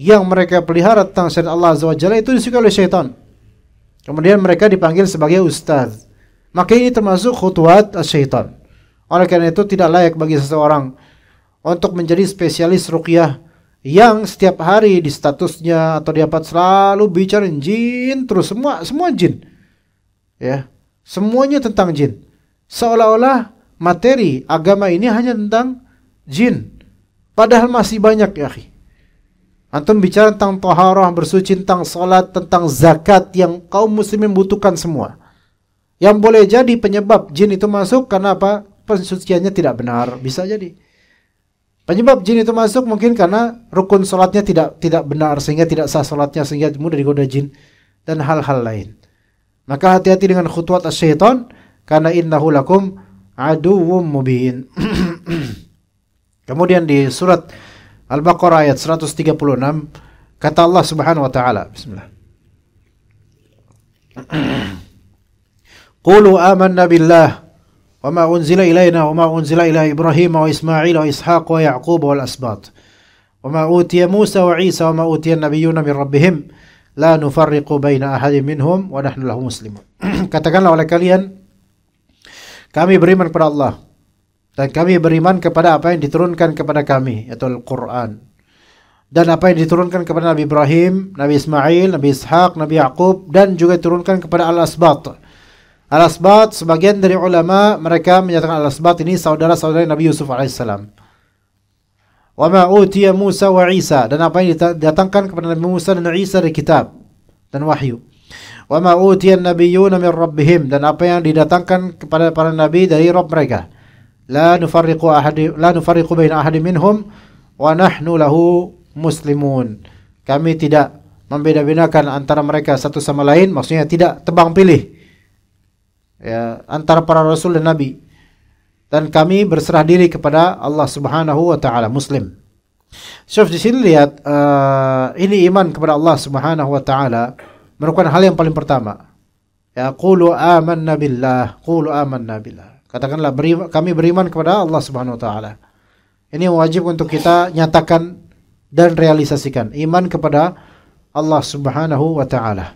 yang mereka pelihara tentang syariat Allah Azza wa Jalla itu disukai oleh syaitan. Kemudian mereka dipanggil sebagai ustaz. Maka ini termasuk khutuwat syaitan. Oleh karena itu tidak layak bagi seseorang untuk menjadi spesialis ruqyah yang setiap hari di statusnya atau dapat selalu bicara jin terus, semua jin. Ya. Semuanya tentang jin. Seolah-olah materi agama ini hanya tentang jin. Padahal masih banyak ya akhi. Antum bicara tentang taharah, bersuci, tentang salat, tentang zakat yang kaum muslimin butuhkan semua. Yang boleh jadi penyebab jin itu masuk karena apa? Pensuciannya tidak benar, bisa jadi. Penyebab jin itu masuk mungkin karena rukun salatnya tidak benar sehingga tidak sah salatnya, sehingga mudah digoda jin dan hal-hal lain. Maka hati-hati dengan khutuwat syaitan, karena innahu lakum aduwwum mubin. Kemudian di surat Al-Baqarah ayat 136 kata Allah Subhanahu wa taala, bismillah. Qulu amanna billah wa ma unzila ilaina wa ma unzila ila Ibrahim wa Ismail wa Ishaq wa Ya'qub wal asbat wa ma utiya Musa wa Isa wa ma utiya an-nabiyyuna min rabbihim la nufarriqu baina ahadin minhum wa nahnu lahu muslimun. Katakanlah oleh kalian, kami beriman kepada Allah dan kami beriman kepada apa yang diturunkan kepada kami, yaitu Al-Quran, dan apa yang diturunkan kepada Nabi Ibrahim, Nabi Ismail, Nabi Ishaq, Nabi Ya'qub, dan juga diturunkan kepada Al-Asbat, Al-Asbat, sebagian dari ulama mereka menyatakan Al-Asbat ini saudara-saudara Nabi Yusuf alaihissalam. Wa ma utiya Musa wa Isa, dan apa yang didatangkan kepada Nabi Musa dan Isa dari kitab dan wahyu. Wa ma utiya an-nabiyyuna min rabbihim, dan apa yang didatangkan kepada para nabi dari Rabb mereka. La nufarriqu baina ahadin minhum wa nahnu lahu muslimun. Kami tidak membeda-bedakan antara mereka satu sama lain, maksudnya tidak tebang pilih ya antara para rasul dan nabi, dan kami berserah diri kepada Allah Subhanahu wa taala, muslim. Syuf di sini lihat ini iman kepada Allah Subhanahu wa taala merupakan hal yang paling pertama. Ya, qulu amanna billah, qulu amanna billah. Katakanlah kami beriman kepada Allah Subhanahu wa taala. Ini wajib untuk kita nyatakan dan realisasikan iman kepada Allah Subhanahu wa taala.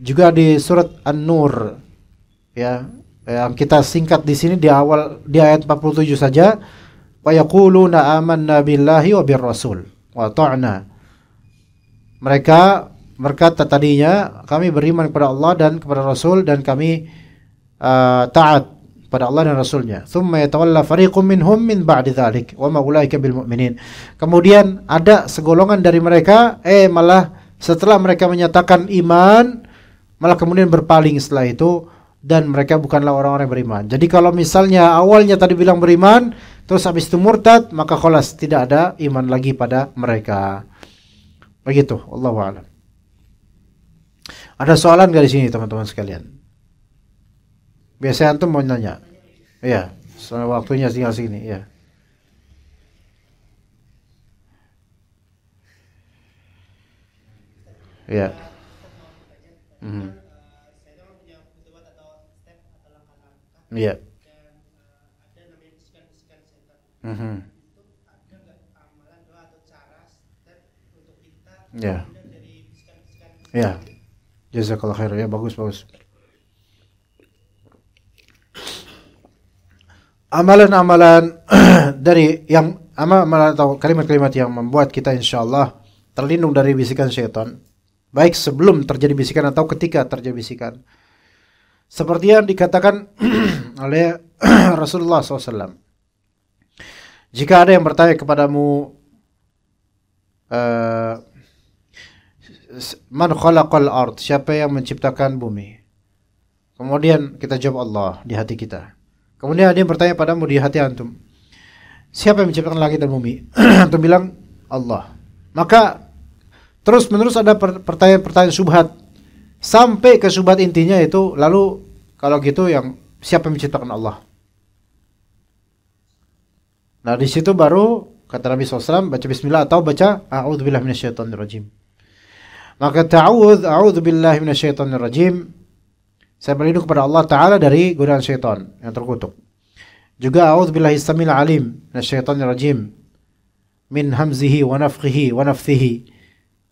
Juga di surat An-Nur ya, yang kita singkat di sini di awal di ayat 47 saja, wa yaquluna amanna billahi wa birrasul wa ta'na. Mereka berkata tadinya kami beriman kepada Allah dan kepada Rasul, dan kami taat pada Allah dan Rasulnya. Thumma yatawalla fariqum minhum min ba'di dzalik wa ma ulaika bil mu'minin. Kemudian ada segolongan dari mereka malah setelah mereka menyatakan iman malah kemudian berpaling setelah itu, dan mereka bukanlah orang-orang yang beriman. Jadi kalau misalnya awalnya tadi bilang beriman, terus habis itu murtad, maka kholas tidak ada iman lagi pada mereka. Begitu, Allahu a'lam. Ada soalan nggak di sini teman-teman sekalian? Biasanya antum mau nanya. Iya, soal waktunya tinggal segini, ya. Iya. Iya. Ya. Ya. Jazakallah khair, ya, bagus. Amalan-amalan dari yang amalan atau kalimat-kalimat yang membuat kita insyaallah terlindung dari bisikan syaitan, baik sebelum terjadi bisikan atau ketika terjadi bisikan. Seperti yang dikatakan oleh Rasulullah SAW. Jika ada yang bertanya kepadamu, man khalaqal ard, siapa yang menciptakan bumi? Kemudian kita jawab Allah di hati kita. Kemudian ada yang bertanya padamu di hati antum, siapa yang menciptakan langit dan bumi? Antum bilang Allah. Maka terus menerus ada pertanyaan-pertanyaan syubhat sampai ke syubhat intinya itu, lalu kalau gitu yang siapa yang menciptakan Allah? Nah di situ baru kata Nabi SAW baca bismillah atau baca a'udzubillahi minasyaitonirrajim. Maka a'udzubillahi minasyaitonirrajim, saya berlindung kepada Allah Ta'ala dari godaan syaitan yang terkutuk. Juga a'udzubillahi samil alim minasyaitonirrajim min hamzihi wa nafthihi wa nafthihi,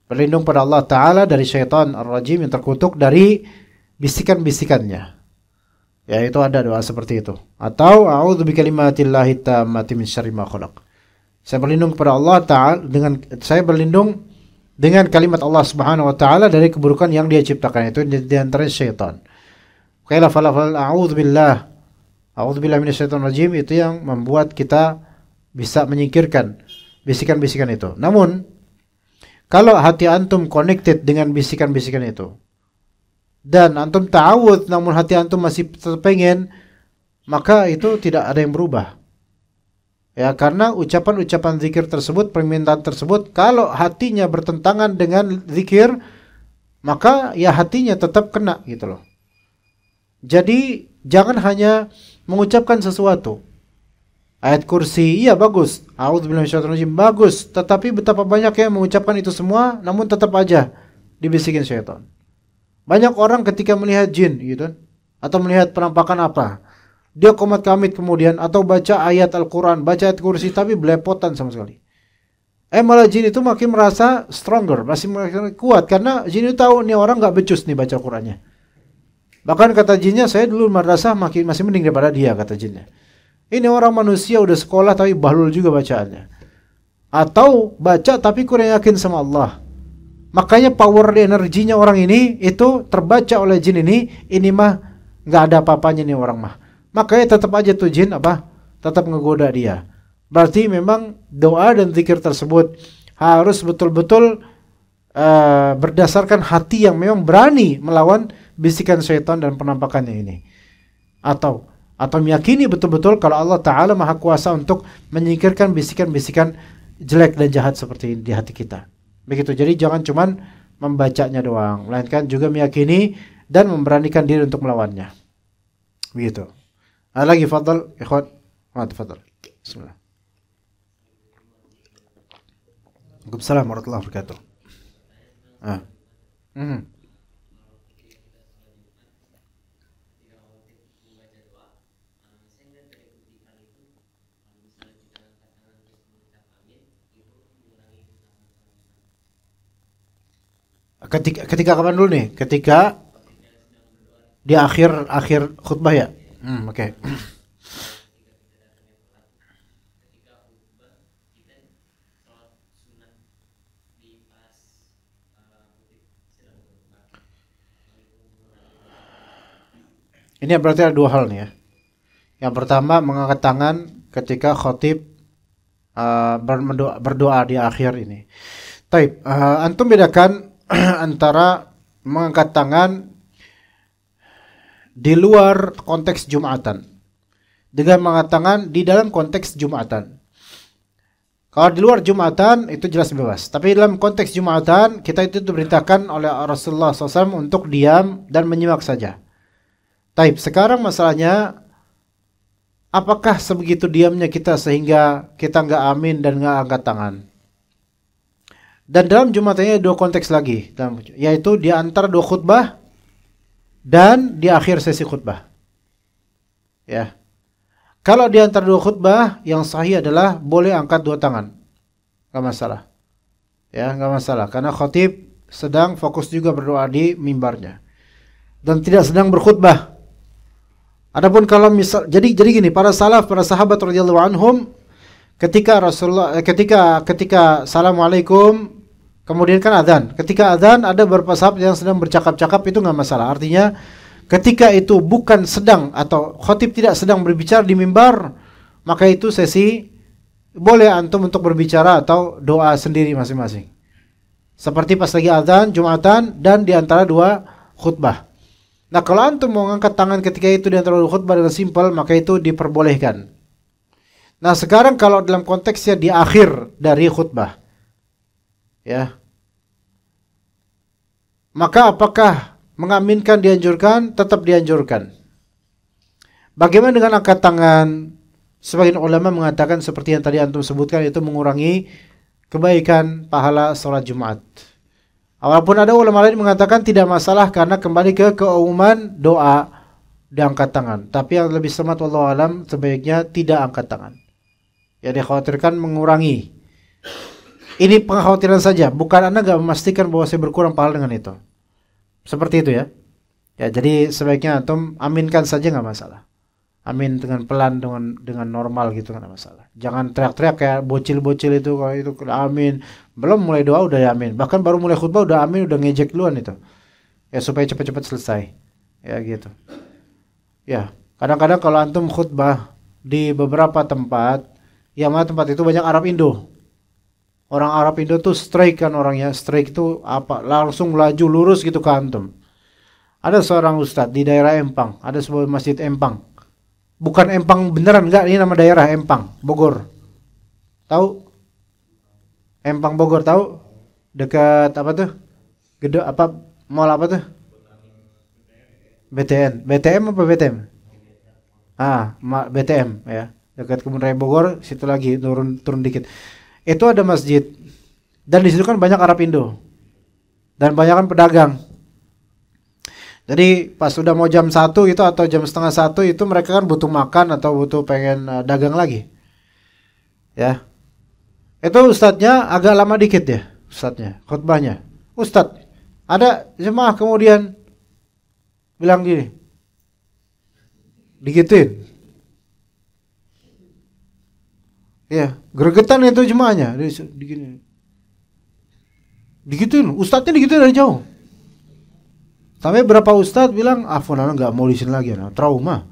berlindung pada Allah Ta'ala dari syaitan ar-rajim yang terkutuk dari bisikan-bisikannya. Ya, itu ada doa seperti itu. Atau a'udzu bikalimatillahi tammati min syarri ma khalaq. Saya berlindung kepada Allah Ta'ala dengan kalimat Allah Subhanahu wa taala dari keburukan yang Dia ciptakan, itu di antara syaitan. Qala falafal a'udzubillahi minasyaitonir rajim, itu yang membuat kita bisa menyingkirkan bisikan-bisikan itu. Namun kalau hati antum connected dengan bisikan-bisikan itu, dan antum ta'awudz namun hati antum masih terpengen, maka itu tidak ada yang berubah. Ya, karena ucapan-ucapan zikir tersebut, permintaan tersebut, kalau hatinya bertentangan dengan zikir, maka ya hatinya tetap kena gitu loh. Jadi jangan hanya mengucapkan sesuatu. Ayat kursi, iya bagus, a'udzubillahi minasyaitonir rajim, bagus, tetapi betapa banyak yang mengucapkan itu semua namun tetap aja dibisikin syaitan. Banyak orang ketika melihat jin gitu, atau melihat penampakan apa, dia komat kamit kemudian, atau baca ayat Al-Quran, baca ayat kursi, tapi belepotan sama sekali. Malah jin itu makin merasa stronger, masih makin kuat, karena jin itu tahu nih orang gak becus nih baca Qurannya. Bahkan kata jinnya, saya dulu madrasah masih mending daripada dia, kata jinnya. Ini orang manusia udah sekolah tapi bahlul juga bacaannya. Atau baca tapi kurang yakin sama Allah. Makanya power energinya orang ini itu terbaca oleh jin ini mah nggak ada apa-apanya nih orang mah. Makanya tetap aja tuh jin tetap ngegoda dia. Berarti memang doa dan zikir tersebut harus betul-betul berdasarkan hati yang memang berani melawan bisikan syaitan dan penampakannya ini. Atau meyakini betul-betul kalau Allah Ta'ala Maha Kuasa untuk menyingkirkan bisikan-bisikan jelek dan jahat seperti ini di hati kita. Begitu. Jadi jangan cuman membacanya doang, melainkan juga meyakini dan memberanikan diri untuk melawannya. Begitu. Ada lagi, fadal, ikhwan. Fadal. Bismillah. Waalaikumsalam warahmatullahi wabarakatuh. Ketika kapan dulu nih? Ketika di akhir khutbah ya? Oke. Ini berarti ada dua hal nih ya. Yang pertama, mengangkat tangan ketika khatib berdoa di akhir ini. Taib, antum bedakan antara mengangkat tangan di luar konteks Jumatan dengan mengangkat tangan di dalam konteks Jumatan. Kalau di luar Jumatan itu jelas bebas. Tapi dalam konteks Jumatan kita itu diperintahkan oleh Rasulullah SAW untuk diam dan menyimak saja. Taib, sekarang masalahnya apakah sebegitu diamnya kita sehingga kita nggak amin dan nggak angkat tangan? Dan dalam Jumatannya dua konteks lagi, yaitu di antara dua khutbah dan di akhir sesi khutbah. Ya, kalau di antara dua khutbah yang sahih adalah boleh angkat dua tangan, nggak masalah. Ya, nggak masalah karena khatib sedang fokus juga berdoa di mimbarnya dan tidak sedang berkhutbah. Adapun kalau misal jadi gini, para sahabat radhiyallahu anhum ketika Rasulullah ketika assalamualaikum kemudian kan adzan. Ketika adzan ada beberapa sahabat yang sedang bercakap-cakap, itu enggak masalah. Artinya ketika itu bukan sedang atau khatib tidak sedang berbicara di mimbar, maka itu sesi boleh antum untuk berbicara atau doa sendiri masing-masing. Seperti pas lagi adzan Jumatan dan di antara dua khutbah. Nah, kalau antum mau ngangkat tangan ketika itu di antara khutbah dengan simpel, maka itu diperbolehkan. Nah, sekarang kalau dalam konteksnya di akhir dari khutbah, ya, maka apakah mengaminkan dianjurkan? Tetap dianjurkan. Bagaimana dengan angkat tangan? Sebagian ulama mengatakan seperti yang tadi antum sebutkan, itu mengurangi kebaikan pahala sholat Jumat. Walaupun ada ulama lain mengatakan tidak masalah karena kembali ke keumuman doa diangkat tangan. Tapi yang lebih semat wallahu alam sebaiknya tidak angkat tangan. Ya, dikhawatirkan mengurangi. Ini pengkhawatiran saja, bukan Anda enggak memastikan bahwa saya berkurang pahala dengan itu. Seperti itu ya. Ya, jadi sebaiknya antum aminkan saja enggak masalah. Amin dengan pelan, dengan normal gitu, enggak masalah. Jangan teriak-teriak kayak bocil-bocil itu, kalau itu amin. Belum mulai doa udah amin. Bahkan baru mulai khutbah udah amin, udah ngejek duluan itu. Ya, supaya cepat-cepat selesai. Ya gitu. Ya, kadang-kadang kalau antum khutbah di beberapa tempat, yang mana tempat itu banyak Arab Indo. Orang Arab Indo tuh strike kan orangnya. Strike itu apa? Langsung laju lurus gitu ke antum. Ada seorang ustadz di daerah Empang, ada sebuah masjid Empang. Bukan Empang beneran, enggak, ini nama daerah Empang, Bogor. Tahu? Empang Bogor tahu? Dekat apa tuh? Gede apa? Mall apa tuh? BTN. BTM apa BTM? BTM ya. Dekat Kebun Raya Bogor, situ lagi turun dikit. Itu ada masjid. Dan di situ kan banyak Arab Indo. Dan banyak kan pedagang. Jadi pas sudah mau jam 1 itu atau jam setengah 1 itu mereka kan butuh makan atau butuh pengen dagang lagi. Ya. Itu ustadznya agak lama dikit ya, ustadznya, khutbahnya. Ustadz, ada jemaah kemudian bilang gini. Digituin. Ya, gregetan itu jemaahnya. Digituin, ustadznya digituin dari jauh. Sampai berapa ustadz bilang, fulan nggak mau di sini lagi, trauma.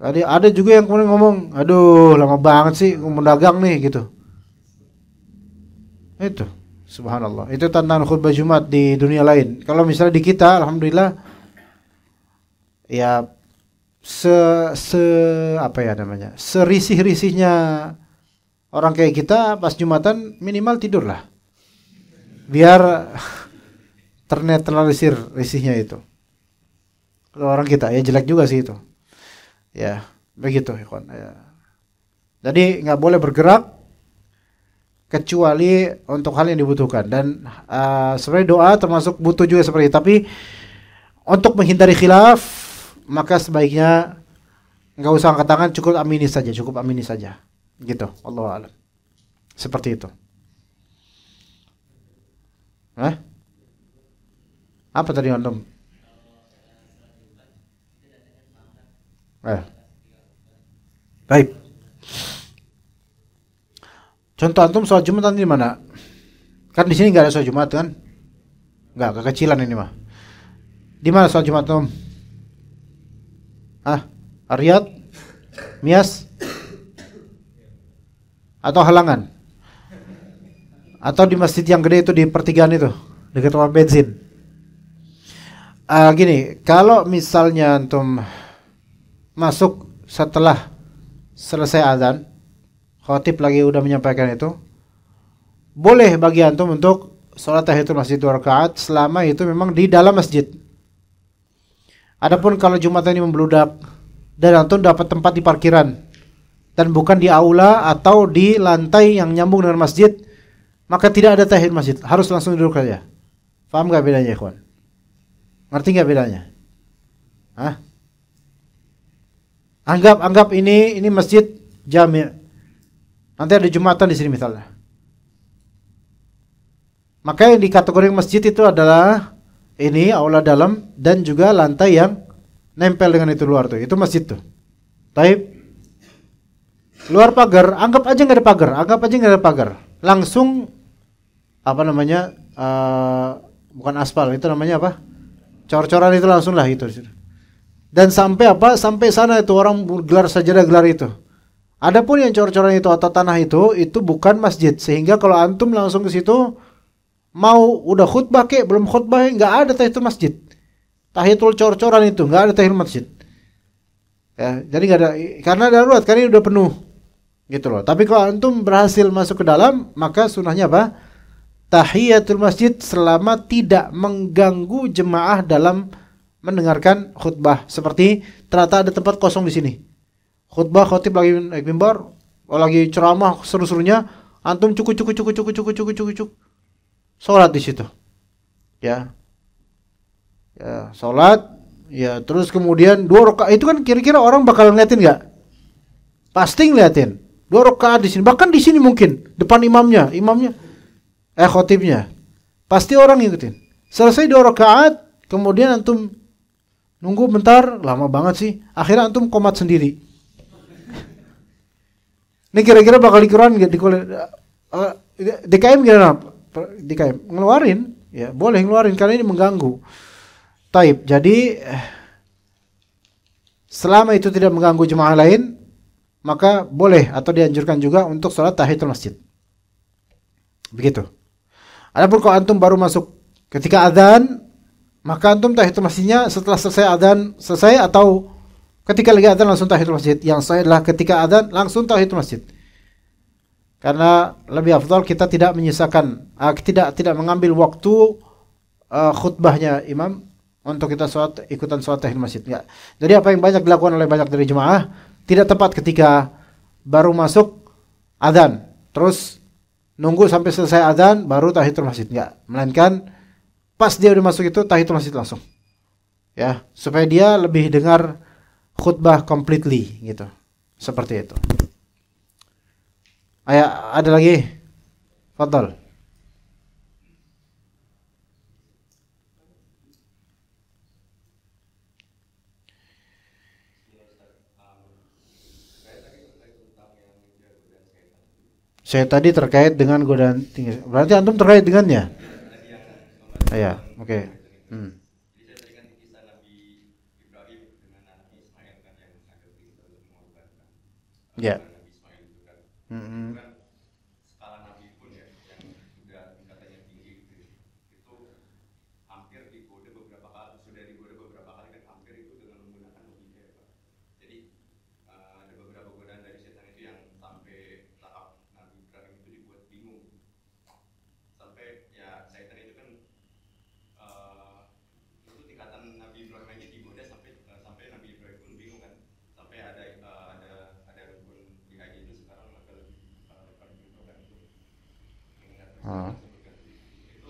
Ada juga yang kemudian ngomong, aduh lama banget sih mendagang nih gitu. Itu, subhanallah. Itu tantangan khutbah Jumat di dunia lain. Kalau misalnya di kita, alhamdulillah, ya apa ya namanya, serisih-risihnya orang kayak kita pas Jumatan minimal tidur lah, biar ternetralisir risihnya itu. Kalau orang kita ya jelek juga sih itu. Ya begitu ikhwan. Ya. Jadi nggak boleh bergerak kecuali untuk hal yang dibutuhkan. Dan sebenarnya doa termasuk butuh juga seperti itu. Tapi untuk menghindari khilaf, maka sebaiknya nggak usah angkat tangan, cukup amini saja, gitu. Allahu a'lam. Seperti itu. Apa tadi antum? Baik. Contoh antum sholat Jumat di mana? Kan di sini nggak ada sholat Jumat kan? Nggak, kekecilan ini mah. Di mana sholat Jumat antum? Riyadh, Mias, atau Halangan, atau di masjid yang gede itu di pertigaan itu dekat tempat bensin. Gini, kalau misalnya antum masuk setelah selesai azan, khatib lagi udah menyampaikan itu, boleh bagi antum untuk sholat tahiyatul masjid 2 rakaat selama itu memang di dalam masjid. Adapun kalau Jumat ini membludak dan antum dapat tempat di parkiran dan bukan di aula atau di lantai yang nyambung dengan masjid, maka tidak ada tahiyatul masjid, harus langsung duduk saja. Paham gak bedanya, ikhwan? Ngerti gak bedanya? Anggap ini masjid jami'. Nanti ada Jumatan di sini misalnya. Maka yang dikategori masjid itu adalah ini aula dalam dan juga lantai yang nempel dengan itu luar tuh. Itu masjid tuh. Taib. Luar pagar, anggap aja nggak ada pagar. Langsung apa namanya? Bukan aspal, itu namanya apa? Cor-coran itu langsung lah itu. Dan sampai apa? Sampai sana itu orang gelar sajadah gelar itu. Adapun yang cor-coran itu atau tanah itu bukan masjid. Sehingga kalau antum langsung ke situ, mau udah khutbah kek, belum khutbah, nggak ada tahiyatul masjid. Tahiyatul cor-coran itu nggak ada tahiyatul masjid. Ya, jadi nggak ada, karena darurat, karena ini udah penuh, gitu loh. Tapi kalau antum berhasil masuk ke dalam, maka sunahnya apa? Tahiyatul masjid selama tidak mengganggu jemaah dalam mendengarkan khutbah. Seperti ternyata ada tempat kosong di sini. Khutbah khatib lagi naik mimbar, lagi ceramah seru-serunya, antum cuk. Salat di situ. Ya. Ya, salat, ya terus kemudian 2 rakaat itu kan kira-kira orang bakal ngeliatin enggak? Pasti ngeliatin. 2 rakaat di sini, bahkan di sini mungkin depan imamnya, khatibnya. Pasti orang ngikutin. Selesai 2 rakaat, kemudian antum nunggu bentar, lama banget sih. Akhirnya antum qomat sendiri. Ini kira-kira bakal dikeluarin enggak DKM gimana? DKM ngeluarin, ya boleh ngeluarin karena ini mengganggu. Taib. Jadi selama itu tidak mengganggu jemaah lain, maka boleh atau dianjurkan juga untuk sholat tahiyatul masjid. Begitu. Adapun kalau antum baru masuk ketika adzan, maka antum tahiyatul masjidnya setelah selesai atau ketika lagi adzan langsung tahiyatul masjid. Yang saya adalah ketika adzan langsung tahiyatul masjid. Karena lebih afdal kita tidak menyisakan, tidak mengambil waktu khutbahnya imam untuk kita ikutan sholat tahiyatul masjid. Enggak. Jadi apa yang banyak dilakukan oleh banyak dari jemaah tidak tepat ketika baru masuk adzan, terus nunggu sampai selesai adzan baru tahiyatul masjid. Enggak, melainkan pas dia udah masuk itu tahiyatul masjid langsung. Ya, supaya dia lebih dengar khutbah completely gitu. Seperti itu. Ada lagi? Fadhal. Saya tadi terkait dengan godaan tinggi. Berarti antum terkait dengannya? Ya, oke. Jadi saya tadi kan kisah Nabi Ibrahim dengan Nabi Ismail kan yang ada perintah untuk mengorbankan Nabi Ismail itu kan. Itu kan skala Nabi pun ya yang sudah tingkatannya tinggi gitu. Itu hampir digoda beberapa kali, sudah digoda beberapa kali kan hampir itu dengan menggunakan logika ya Pak. Jadi ada beberapa godaan dari setan itu yang sampai tahap Nabi Ibrahim itu dibuat bingung. Sampai ya setan itu kan itu tingkatan Nabi Ibrahim aja digoda sampai Nabi Ibrahim pun bingung kan. Sampai ada rukun di haji itu sekarang bakal dibutuhkan itu mengingat itu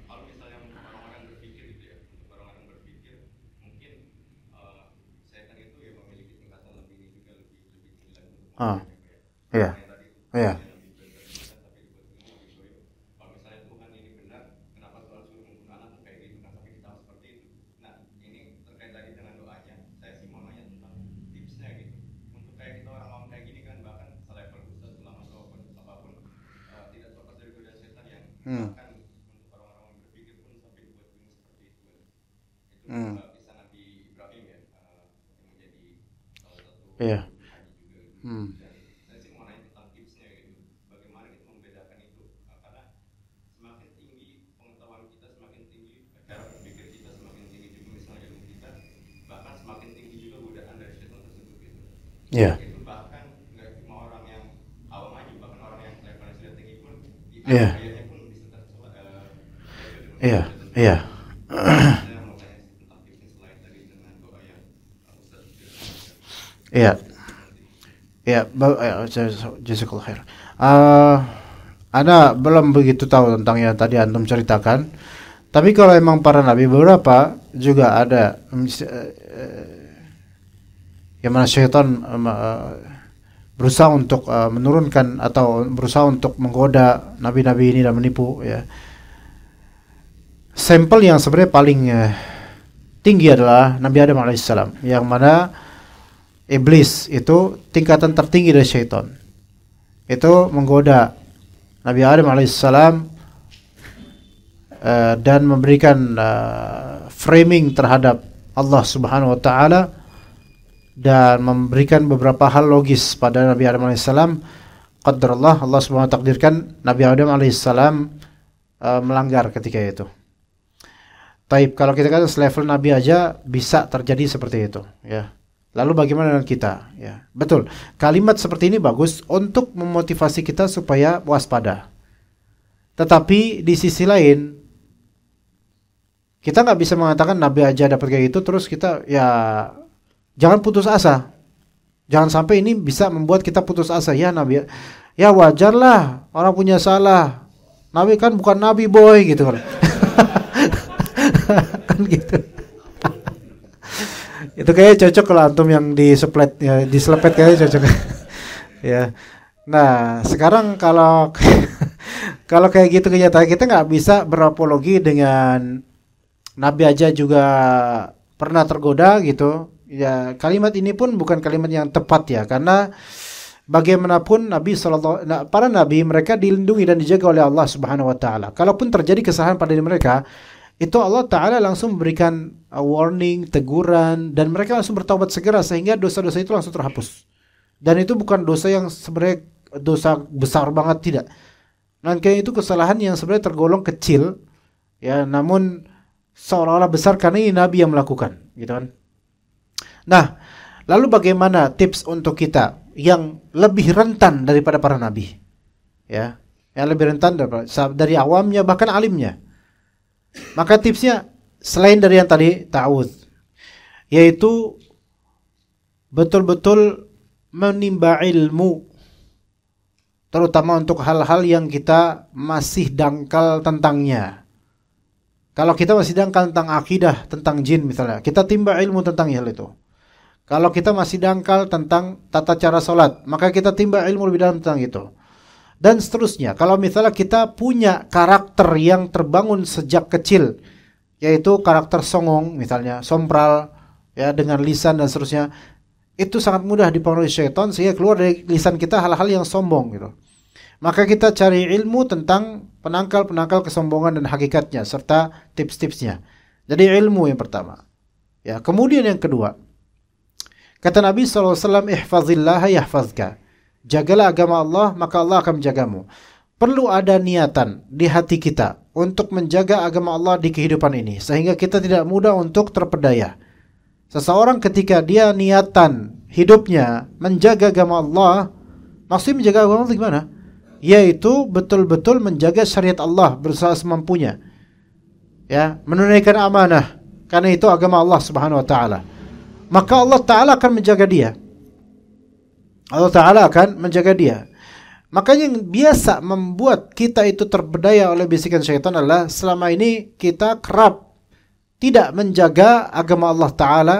kalau misalnya orang-orang berpikir gitu ya, untuk orang-orang berpikir mungkin setan itu ya memiliki tingkatan lebih ini juga lebih tinggi lagi untuk Iya. Iya. kalau misalnya Tuhan ini benar, kenapa Tuhan suruh menggunakan anak kayak gitu, nah sampai ditambah seperti itu. Nah ini terkait tadi dengan doanya, saya sih mau nanya tentang tipsnya gitu untuk kayak kita orang-orang kayak gini kan, bahkan selevel ustaz ulama apapun tidak terlepas dari godaan setan yang bahkan untuk orang-orang yang berpikir pun sampai dibuat bingung seperti itu kan. Itu kisah Nabi Ibrahim ya, yang menjadi salah satu Iya. haji juga gitu. Saya sih mau nanya tentang tipsnya gitu, bagaimana kita membedakan itu, karena semakin tinggi pengetahuan kita, semakin tinggi cara berpikir kita, semakin tinggi juga misalnya ilmu kita, bahkan semakin tinggi juga godaan dari setan tersebut gitu. Iya. Itu bahkan nggak cuma orang yang awam aja, bahkan orang yang levelnya sudah tinggi pun di Iya. ayatnya pun bisa tersalah. Iya. Iya. Saya mau tanya sih tentang tipsnya selain tadi dengan doa yang Ustaz Iya. Ya, jazakallah khair. Ana belum begitu tahu tentang yang tadi antum ceritakan. Tapi kalau emang para nabi beberapa juga ada yang mana syaitan berusaha untuk menurunkan atau berusaha untuk menggoda nabi-nabi ini dan menipu ya. Sampel yang sebenarnya paling tinggi adalah Nabi Adam alaihissalam, yang mana iblis itu tingkatan tertinggi dari syaitan. Itu menggoda Nabi Adam alaihissalam dan memberikan framing terhadap Allah Subhanahu wa taala dan memberikan beberapa hal logis pada Nabi Adam alaihissalam. Qadarullah, Allah Subhanahu wa taala takdirkan Nabi Adam alaihissalam melanggar ketika itu. Taib, kalau kita kata selevel Nabi aja bisa terjadi seperti itu ya. Lalu bagaimana dengan kita? Ya, betul. Kalimat seperti ini bagus untuk memotivasi kita supaya waspada. Tetapi di sisi lain, kita nggak bisa mengatakan Nabi aja dapat kayak gitu, terus kita ya jangan putus asa. Jangan sampai ini bisa membuat kita putus asa. Ya Nabi, ya wajarlah orang punya salah. Nabi kan bukan Nabi boy gitu kan. Kan gitu. Itu kayaknya cocok kalau antum yang diseplet ya, diselepet kayaknya cocok. Ya. Nah, sekarang kalau kalau kayak gitu kenyataan kita nggak bisa berapologi dengan Nabi aja juga pernah tergoda gitu. Ya, kalimat ini pun bukan kalimat yang tepat ya, karena bagaimanapun para nabi mereka dilindungi dan dijaga oleh Allah Subhanahu wa taala. Kalaupun terjadi kesalahan pada diri mereka, itu Allah Ta'ala langsung memberikan warning, teguran, dan mereka langsung bertaubat segera sehingga dosa-dosa itu langsung terhapus. Dan itu bukan dosa yang sebenarnya dosa besar banget, tidak. Dan kayak itu kesalahan yang sebenarnya tergolong kecil, ya, namun seolah-olah besar karena ini Nabi yang melakukan, gitu kan. Nah, lalu bagaimana tips untuk kita yang lebih rentan daripada para Nabi? Ya, yang lebih rentan dari awamnya bahkan alimnya. Maka tipsnya selain dari yang tadi ta'awudz, yaitu betul-betul menimba ilmu, terutama untuk hal-hal yang kita masih dangkal tentangnya. Kalau kita masih dangkal tentang akidah, tentang jin misalnya, kita timba ilmu tentang hal itu. Kalau kita masih dangkal tentang tata cara sholat, maka kita timba ilmu lebih dalam tentang itu. Dan seterusnya, kalau misalnya kita punya karakter yang terbangun sejak kecil, yaitu karakter songong misalnya, sompral ya, dengan lisan dan seterusnya, itu sangat mudah dipengaruhi syaitan sehingga keluar dari lisan kita hal-hal yang sombong gitu. Maka kita cari ilmu tentang penangkal kesombongan dan hakikatnya serta tips-tipsnya. Jadi ilmu yang pertama. Ya, kemudian yang kedua, kata Nabi SAW, ihfazillah yahfazka. Jagalah agama Allah, maka Allah akan menjagamu. Perlu ada niatan di hati kita untuk menjaga agama Allah di kehidupan ini, sehingga kita tidak mudah untuk terpedaya. Seseorang ketika dia niatan hidupnya menjaga agama Allah, maksudnya menjaga agama Allah gimana? Yaitu betul-betul menjaga syariat Allah berusaha semampunya. Ya, menunaikan amanah, karena itu agama Allah Subhanahu wa taala. Maka Allah taala akan menjaga dia. Allah taala akan menjaga dia. Makanya yang biasa membuat kita itu terpedaya oleh bisikan syaitan adalah selama ini kita kerap tidak menjaga agama Allah taala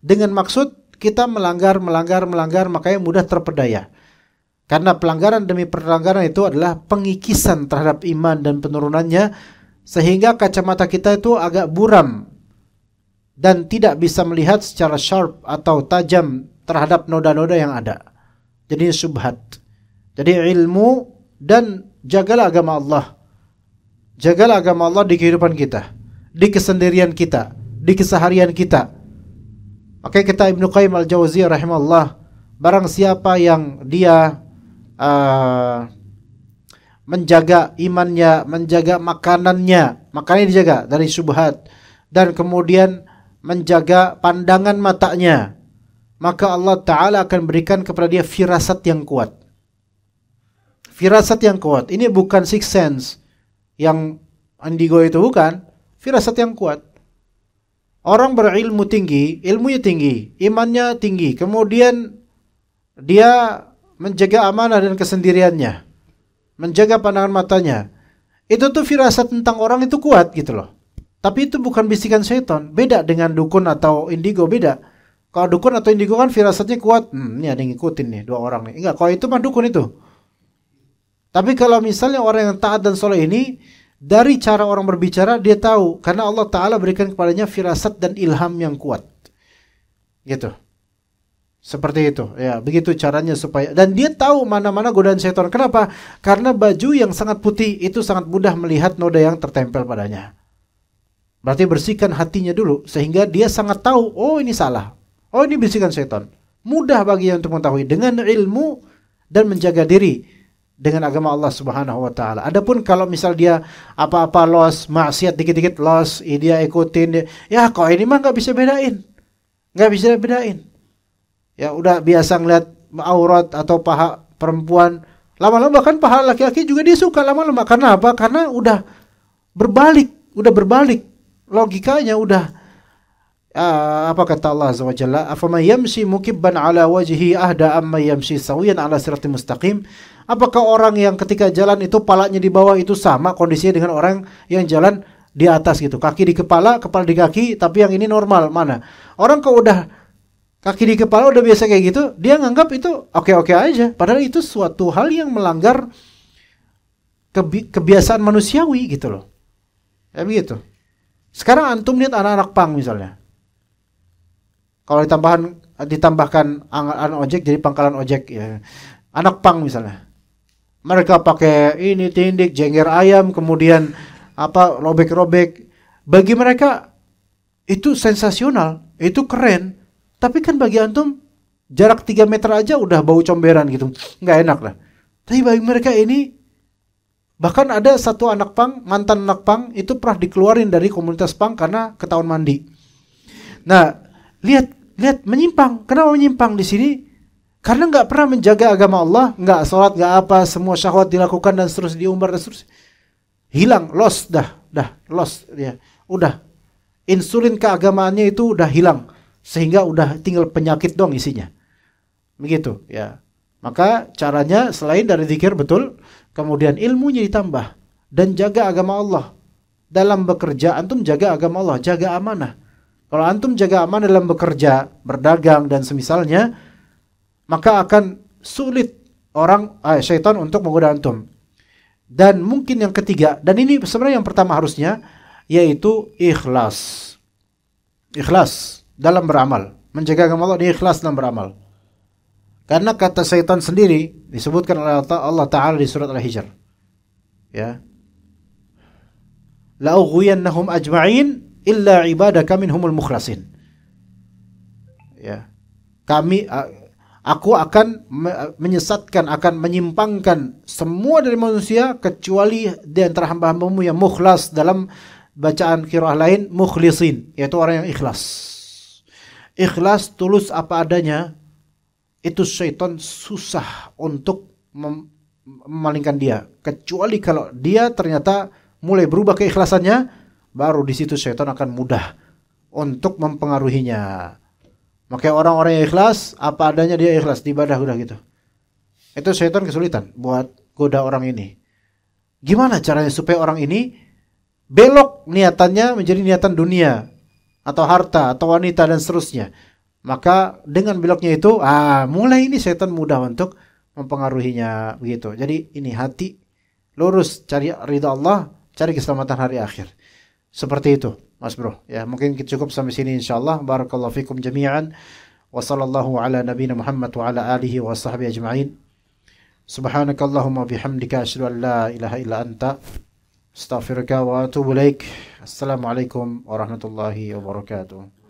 dengan maksud kita melanggar, makanya mudah terpedaya. Karena pelanggaran demi pelanggaran itu adalah pengikisan terhadap iman dan penurunannya, sehingga kacamata kita itu agak buram dan tidak bisa melihat secara sharp atau tajam terhadap noda-noda yang ada. Jadi syubhat. Jadi ilmu dan jagalah agama Allah. Jagalah agama Allah di kehidupan kita, di kesendirian kita, di keseharian kita. Makanya kata Ibnu Qayyim al-Jauziyah rahimahullah, barang siapa yang dia menjaga imannya, menjaga makanannya dijaga dari syubhat, dan kemudian menjaga pandangan matanya, maka Allah Ta'ala akan berikan kepada dia firasat yang kuat. Firasat yang kuat. Ini bukan sixth sense yang indigo itu, bukan. Firasat yang kuat. Orang berilmu tinggi, ilmunya tinggi, imannya tinggi, kemudian dia menjaga amanah dan kesendiriannya, menjaga pandangan matanya. Itu tuh firasat tentang orang itu kuat gitu loh. Tapi itu bukan bisikan syaitan. Beda dengan dukun atau indigo, beda. Kalau dukun atau indigo kan firasatnya kuat. Ini ada yang ngikutin nih, dua orang nih. Enggak, kalau itu mah dukun itu. Tapi kalau misalnya orang yang taat dan soleh ini, dari cara orang berbicara dia tahu, karena Allah Ta'ala berikan kepadanya firasat dan ilham yang kuat. Gitu. Seperti itu, ya, begitu caranya supaya, dan dia tahu mana-mana godaan syaitan. Kenapa? Karena baju yang sangat putih itu sangat mudah melihat noda yang tertempel padanya. Berarti bersihkan hatinya dulu sehingga dia sangat tahu, oh ini salah, oh ini bisikan syaitan. Mudah baginya untuk mengetahui dengan ilmu dan menjaga diri dengan agama Allah Subhanahu wa taala. Adapun kalau misal dia apa-apa los, maksiat dikit-dikit los, dia ikutin, ya kok ini mah nggak bisa bedain. Ya udah biasa ngeliat aurat atau paha perempuan, lama-lama bahkan paha laki-laki juga dia suka lama-lama. Karena apa? Karena udah berbalik logikanya udah. Apa kata Allah Azza wa Jalla? Afaman yamshi mukibban ala wajhihi ahda amma yamshi sawiyan ala siratim mustaqim? Apakah orang yang ketika jalan itu palanya di bawah itu sama kondisinya dengan orang yang jalan di atas gitu? Kaki di kepala, kepala di kaki, tapi yang ini normal mana? Orang kalau udah kaki di kepala udah biasa kayak gitu, dia nganggap itu oke-oke aja. Padahal itu suatu hal yang melanggar kebiasaan manusiawi gitu loh. Ya begitu. Sekarang antum lihat anak-anak pang misalnya. Kalau ditambahkan anak ojek jadi pangkalan ojek ya. Anak pang misalnya. Mereka pakai ini tindik, jengger ayam, kemudian apa robek-robek. Bagi mereka itu sensasional, itu keren. Tapi kan bagi antum jarak 3 meter aja udah bau comberan gitu. Nggak enak lah. Tapi bagi mereka ini, bahkan ada satu anak pang, mantan anak pang itu pernah dikeluarin dari komunitas pang karena ketahuan mandi. Nah, lihat menyimpang. Kenapa menyimpang di sini? Karena nggak pernah menjaga agama Allah, nggak sholat, nggak apa, semua syahwat dilakukan dan terus diumbar dan terus hilang, lost lost ya, udah insulin keagamaannya itu udah hilang, sehingga udah tinggal penyakit dong isinya, begitu ya. Maka caranya selain dari zikir betul, kemudian ilmunya ditambah dan jaga agama Allah dalam bekerja. Antum jaga agama Allah, jaga amanah. Kalau antum jaga amanah dalam bekerja, berdagang dan semisalnya, maka akan sulit syaitan untuk menggoda antum. Dan mungkin yang ketiga, dan ini sebenarnya yang pertama harusnya, yaitu ikhlas. Ikhlas dalam beramal. Menjaga agama Allah, ikhlas dalam beramal. Karena kata syaitan sendiri disebutkan oleh Allah Ta'ala di surat Al-Hijr. Ya. la ughwiyannahum ajma'in illa ibadaka minhumul mukhlasin. Ya. Aku akan menyesatkan, akan menyimpangkan semua dari manusia kecuali di antara hamba-hambamu yang mukhlas. Dalam bacaan qiraah lain mukhlisin, yaitu orang yang ikhlas. Ikhlas, tulus apa adanya, itu syaitan susah untuk memalingkan dia. Kecuali kalau dia ternyata mulai berubah keikhlasannya, baru di situ syaitan akan mudah untuk mempengaruhinya. Makanya orang-orang yang ikhlas, apa adanya dia ikhlas di ibadah udah gitu. Itu syaitan kesulitan buat goda orang ini. Gimana caranya supaya orang ini belok niatannya menjadi niatan dunia atau harta atau wanita dan seterusnya. Maka dengan beloknya itu, mulai ini syaitan mudah untuk mempengaruhinya begitu. Jadi ini hati lurus, cari ridha Allah, cari keselamatan hari akhir. Seperti itu, Mas Bro. Ya, mungkin cukup sampai sini insyaallah. Barakallahu fikum jami'an. Wa sallallahu ala nabiyyina Muhammad wa ala alihi wa sahbihi ajma'in. Subhanakallahumma bihamdika asyhadu an la ilaha illa anta astaghfiruka wa atubu ilaik. Assalamualaikum warahmatullahi wabarakatuh.